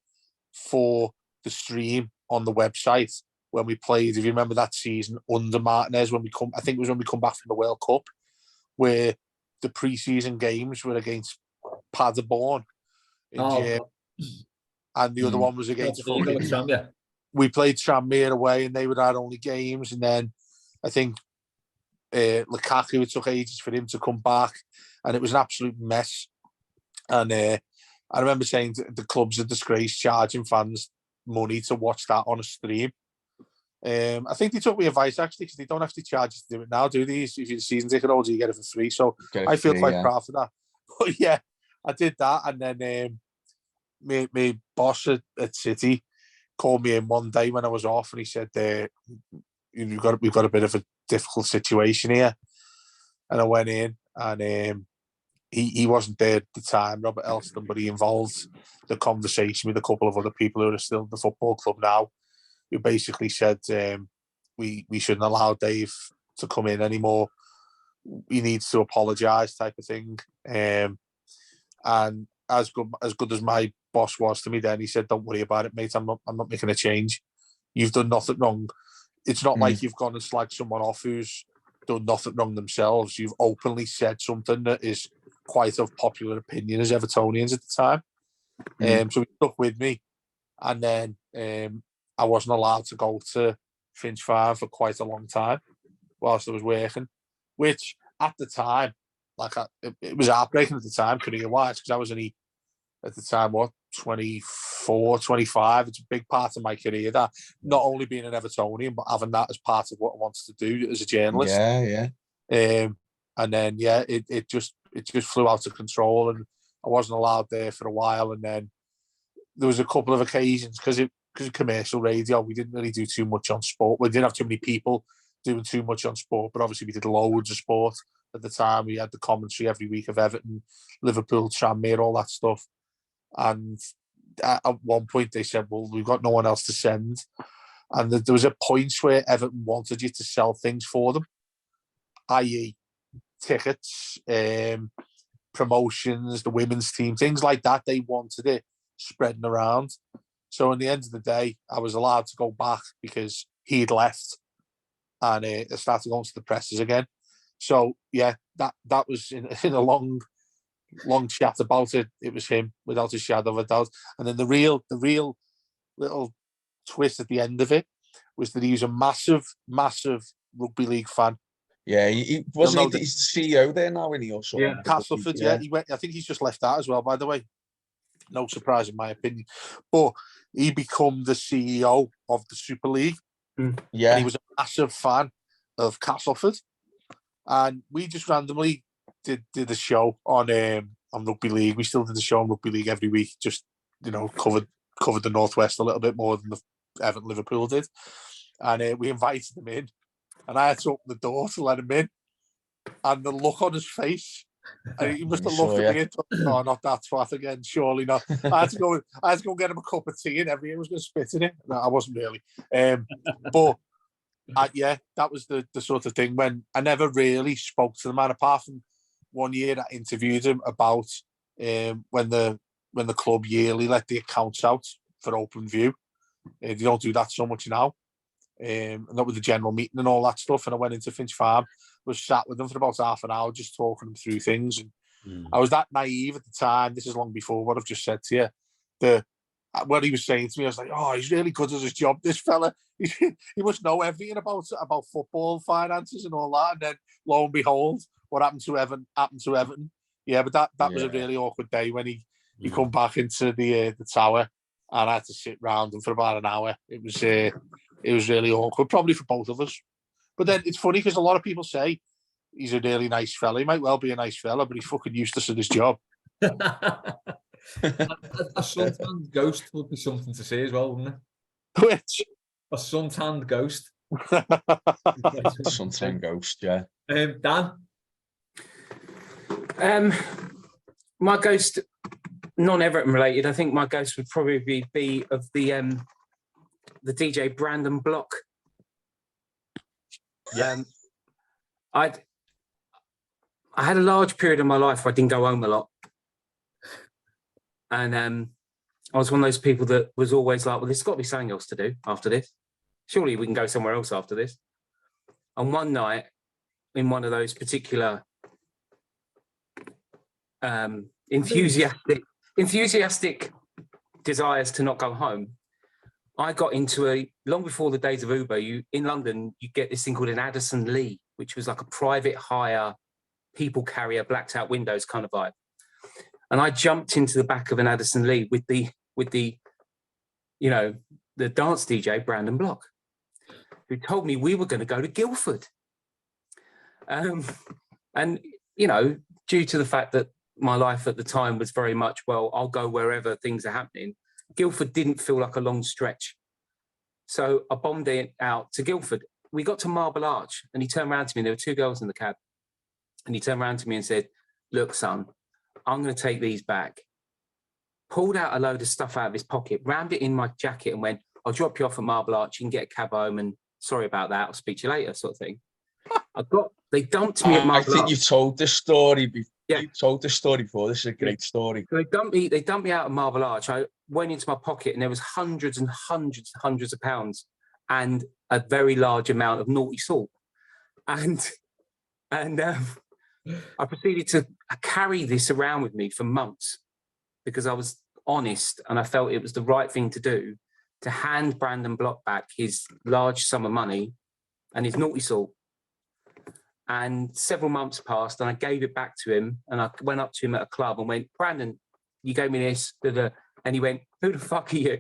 for the stream on the website when we played. If you remember that season under Martinez, I think it was when we come back from the World Cup, where the pre-season games were against Paderborn in Germany, and the other one was against we played Tranmere away, and they were our only games. And then I think Lukaku, it took ages for him to come back, and it was an absolute mess. And I remember saying the club's a disgrace, charging fans money to watch that on a stream. I think they took me advice, actually, because they don't have to charge you to do it now, do they? If you're a season ticket holder, you get it for free. So I feel quite proud of that. But yeah, I did that. And then my boss at City called me in one day when I was off, and he said, we've got a bit of a difficult situation here. And I went in, and he wasn't there at the time, Robert Elston, but he involved the conversation with a couple of other people who are still in the football club now, who basically said we shouldn't allow Dave to come in anymore. He needs to apologise, type of thing. And as good as my boss was to me then, he said, "Don't worry about it, mate. I'm not making a change. You've done nothing wrong. It's not like you've gone and slagged someone off who's done nothing wrong themselves. You've openly said something that is quite of popular opinion as Evertonians at the time." So he stuck with me, and then I wasn't allowed to go to Finch Farm for quite a long time whilst I was working, which at the time, it was heartbreaking at the time, career-wise, because I was only, at the time, 24, 25. It's a big part of my career, that not only being an Evertonian, but having that as part of what I wanted to do as a journalist. Yeah. And then, it just flew out of control, and I wasn't allowed there for a while. And then there was a couple of occasions, because of commercial radio, we didn't really do too much on sport. We didn't have too many people doing too much on sport, but obviously we did loads of sport at the time. We had the commentary every week of Everton, Liverpool, Tranmere, all that stuff. And at one point they said, well, we've got no one else to send. And there was a point where Everton wanted you to sell things for them, i.e. tickets, promotions, the women's team, things like that. They wanted it spreading around. So in the end of the day, I was allowed to go back because he'd left, and I started going to the presses again. So yeah, that was in a long chat about it. It was him, without a shadow of a doubt. And then the real little twist at the end of it was that he was a massive rugby league fan. Yeah, he wasn't. He's the CEO there now, isn't he? Also, Castleford. Yeah, he went. I think he's just left that as well. By the way, no surprise in my opinion. But he became the CEO of the Super League. Yeah, and he was a massive fan of Castleford, and we just randomly did a show on rugby league. We still did the show on rugby league every week. Just covered the Northwest a little bit more than the Everton Liverpool did, and we invited him in, and I had to open the door to let him in, and the look on his face. And he must have looked at me and thought, "Oh, not that twat again! Surely not." I had to go get him a cup of tea, and everyone was going to spit in it. No, I wasn't really, but that was the sort of thing when I never really spoke to the man, apart from one year I interviewed him about when the club yearly let the accounts out for open view. They don't do that so much now. And that was the general meeting and all that stuff. And I went into Finch Farm, was sat with them for about half an hour, just talking them through things. And I was that naive at the time. This is long before what I've just said to you. What he was saying to me, I was like, "Oh, he's really good at his job. This fella, he must know everything about football, finances, and all that." And then, lo and behold, what happened to Everton. Yeah, but that was a really awkward day when he come back into the tower, and I had to sit round him for about an hour. It was really awkward, probably for both of us. But then it's funny because a lot of people say he's a really nice fella. He might well be a nice fella, but he's fucking useless at his job. A suntanned ghost would be something to see as well, wouldn't it? Which? A suntanned ghost. Suntan Ghost, yeah. Dan? My ghost, non-Everton related, I think my ghost would probably be of the DJ Brandon Block. Yeah. I had a large period of my life where I didn't go home a lot. And I was one of those people that was always like, well, there's got to be something else to do after this. Surely we can go somewhere else after this. And one night, in one of those particular enthusiastic desires to not go home, I got into long before the days of Uber, in London, you get this thing called an Addison Lee, which was like a private hire, people carrier, blacked out windows kind of vibe. And I jumped into the back of an Addison Lee with the dance DJ, Brandon Block, who told me we were going to go to Guildford. And, due to the fact that my life at the time was very much, well, I'll go wherever things are happening, Guildford didn't feel like a long stretch. So I bombed it out to Guildford. We got to Marble Arch and he turned around to me. There were two girls in the cab. And he turned around to me and said, look, son, I'm going to take these back. Pulled out a load of stuff out of his pocket, rammed it in my jacket and went, I'll drop you off at Marble Arch. You can get a cab home and sorry about that. I'll speak to you later, sort of thing. They dumped me at Marble Arch. I think you've told this story before. Yeah. You've told this story before. This is a great story. So they dumped me out of Marble Arch. I went into my pocket and there was hundreds and hundreds and hundreds of pounds and a very large amount of naughty salt. And I proceeded to carry this around with me for months because I was honest and I felt it was the right thing to do, to hand Brandon Block back his large sum of money and his naughty salt. And several months passed and I gave it back to him and I went up to him at a club and went, Brandon, you gave me this. And he went, who the fuck are you?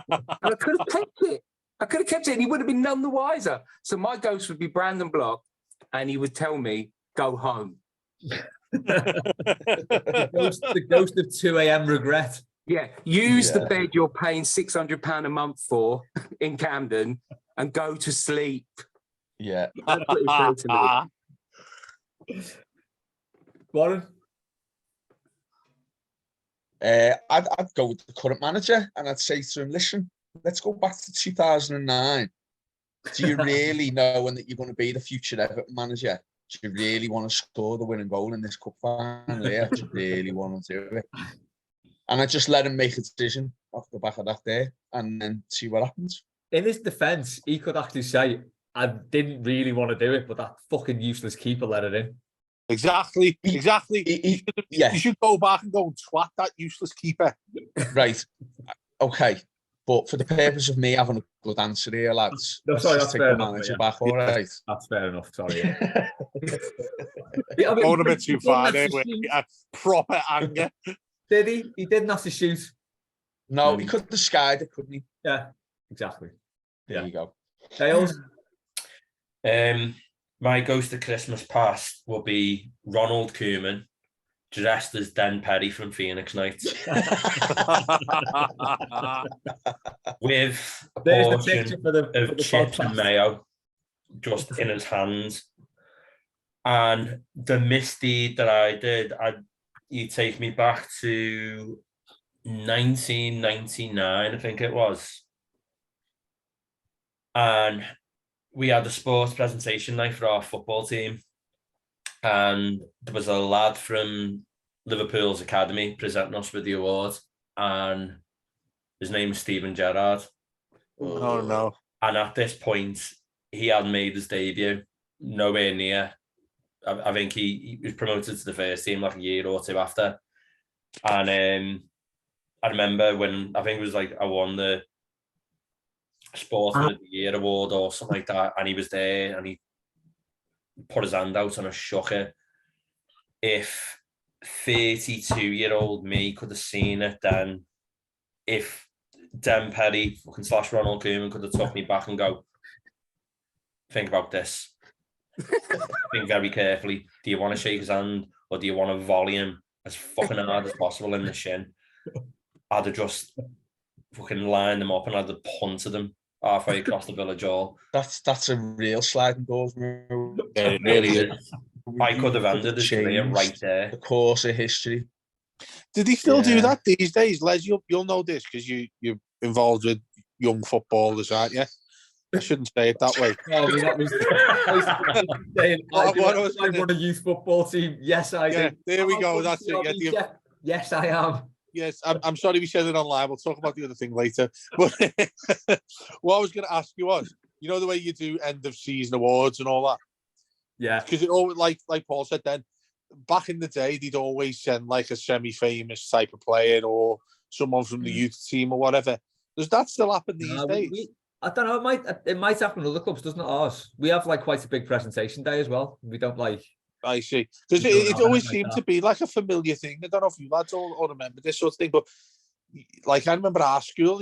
And I could have kept it. And he would have been none the wiser. So my ghost would be Brandon Block and he would tell me, go home. The ghost of 2 a.m. regret. Yeah, use the bed you're paying £600 a month for in Camden and go to sleep. Yeah. Warren? I'd go with the current manager and I'd say to him, listen, let's go back to 2009. Do you really knowing that you're going to be the future Everton manager? Do you really want to score the winning goal in this cup final? Yeah, do you really want to do it? And I just let him make a decision off the back of that day and then see what happens. In his defence, he could actually say, I didn't really want to do it, but that fucking useless keeper let it in. Exactly. You should go back and go and twat that useless keeper. Right. Okay. But for the purpose of me having a good answer here, lads, no, sorry, that's fair enough. Manager back, all right. That's fair enough. Sorry. Going a bit too far there with proper anger. Did he? He didn't have to shoot. No, he could have skied it, couldn't he? Yeah, exactly. There you go. Dales? My ghost of Christmas past will be Ronald Koeman, dressed as Den Perry from Phoenix Nights. With a portion of chips and mayo just in his hands. And the misdeed that I did, you take me back to 1999, I think it was. And we had a sports presentation night for our football team. And there was a lad from Liverpool's academy presenting us with the award. And his name is Stephen Gerrard. Oh, no. And at this point, he hadn't made his debut, nowhere near. I think he was promoted to the first team like a year or two after. And I remember when, I think it was like I won the Sportsman of the Year award or something like that, and he was there and he put his hand out on a shocker. If 32-year-old me could have seen it, then if Den Perry fucking / Ronald Koeman could have took me back and go, think about this. think very carefully. Do you want to shake his hand or do you want to volley him as fucking hard as possible in the shin? I'd have just fucking lined them up and I'd have punted them halfway across the village hall. That's a real sliding doors move. Yeah, it really is. I could have ended his career right there. The course of history. Did he still do that these days? Les, you'll know this because you're involved with young footballers, aren't you? I shouldn't say it that way. No, I mean, that was saying, I run a youth football team. Yes, I do. There we go. That's it. Yeah, yes, I am. Yes, I'm sorry we said it online. We'll talk about the other thing later. But what I was going to ask you was, you know the way you do end of season awards and all that? Yeah. Because it always, like Paul said then, back in the day, they'd always send like a semi-famous type of player or someone from the youth team or whatever. Does that still happen these days? I don't know. It might happen in other clubs, doesn't it? Ours. We have like quite a big presentation day as well. We don't like. I see. Because it always seemed to be like a familiar thing. I don't know if you lads all remember this sort of thing, but like I remember our school,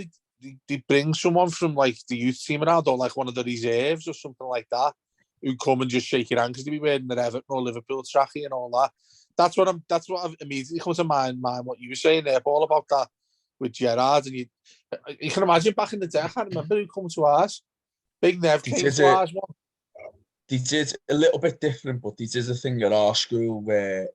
they bring someone from like the youth team around or like one of the reserves or something like that who come and just shake your hand because they be wearing their Everton or Liverpool trackie and all that. That's what immediately comes to mind what you were saying there, Paul, about that with Gerrard. And you can imagine back in the day, I can't remember who come to ours. Big Nev came to ours one. They did a little bit different, but they did a thing at our school where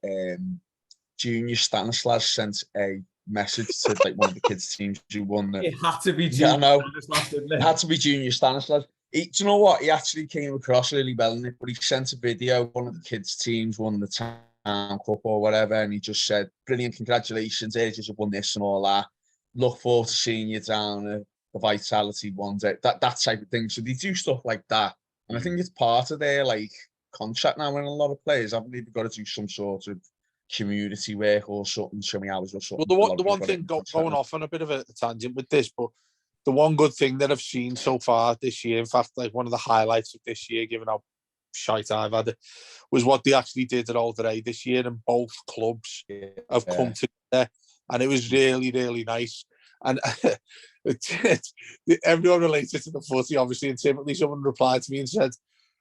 Junior Stanislas sent a message to like one of the kids' teams who won. It had to be Junior Stanislas, didn't it? It had to be Junior Stanislas. Do you know what? He actually came across really well in it, but he sent a video. One of the kids' teams won the town cup or whatever, and he just said, "Brilliant, congratulations, Ages have won this and all that. Look forward to seeing you down at the Vitality one day." That type of thing. So they do stuff like that. And I think it's part of their like contract now in a lot of players. Haven't they got to do some sort of community work or something, so many hours or something? Well, the one thing going off on a bit of a tangent with this, but the one good thing that I've seen so far this year, in fact, like one of the highlights of this year, given how shite I've had it, was what they actually did at Alderey this year, and both clubs have come together, and it was really, really nice. And everyone relates it to the footy, obviously, and typically someone replied to me and said,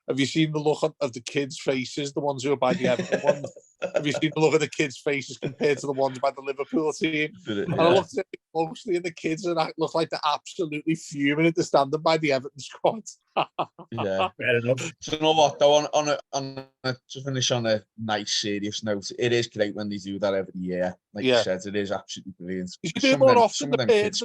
"Have you seen the look of the kids' faces, the ones who are by the Everton ones? Have you seen the look of the kids' faces compared to the ones by the Liverpool team?" And I looked at it closely, and the kids look like they're absolutely fuming at the standing by the Everton squad. Yeah, fair enough. So you know what, though, to finish on a nice, serious note, it is great when they do that every year. Like you said, it is absolutely brilliant. You should do it more often, because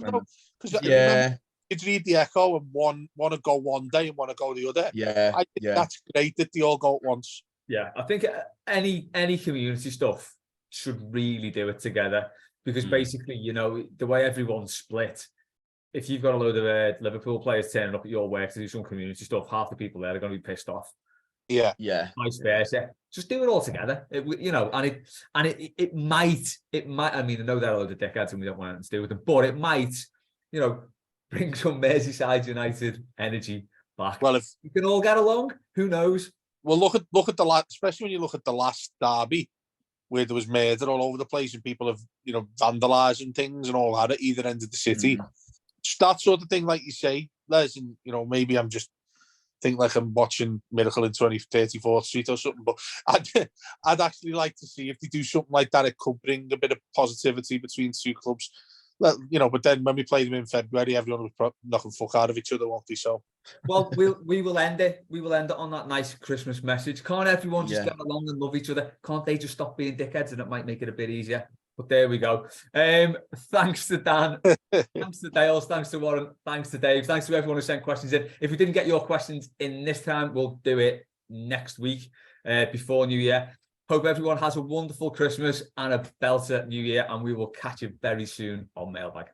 kids read the Echo and one want to go one day and want to go the other. I think that's great that they all go at once. Yeah, I think any community stuff should really do it together, because basically, you know, the way everyone's split, if you've got a load of Liverpool players turning up at your work to do some community stuff, half the people there are going to be pissed off. Yeah. Vice versa. Just do it all together. You know, and it might. I mean, I know they're a load of dickheads and we don't want anything to do with them, but it might, you know, bring some Merseyside United energy back. Well, if you can all get along, who knows? Well, look at the last, especially when you look at the last derby, where there was murder all over the place and people have, you know, vandalising things and all that at either end of the city. That sort of thing, like you say, Les, and you know, maybe I'm just think like I'm watching Miracle in 34th Street or something, but I'd actually like to see if they do something like that. It could bring a bit of positivity between two clubs. You know, but then when we play them in February, everyone was knocking fuck out of each other, won't they? So, well, we will end it. We will end it on that nice Christmas message. Can't everyone just get along and love each other? Can't they just stop being dickheads, and it might make it a bit easier? But there we go. Thanks to Dan, thanks to Dales, thanks to Warren, thanks to Dave, thanks to everyone who sent questions in. If we didn't get your questions in this time, we'll do it next week before New Year. Hope everyone has a wonderful Christmas and a belter New Year, and we will catch you very soon on Mailbag.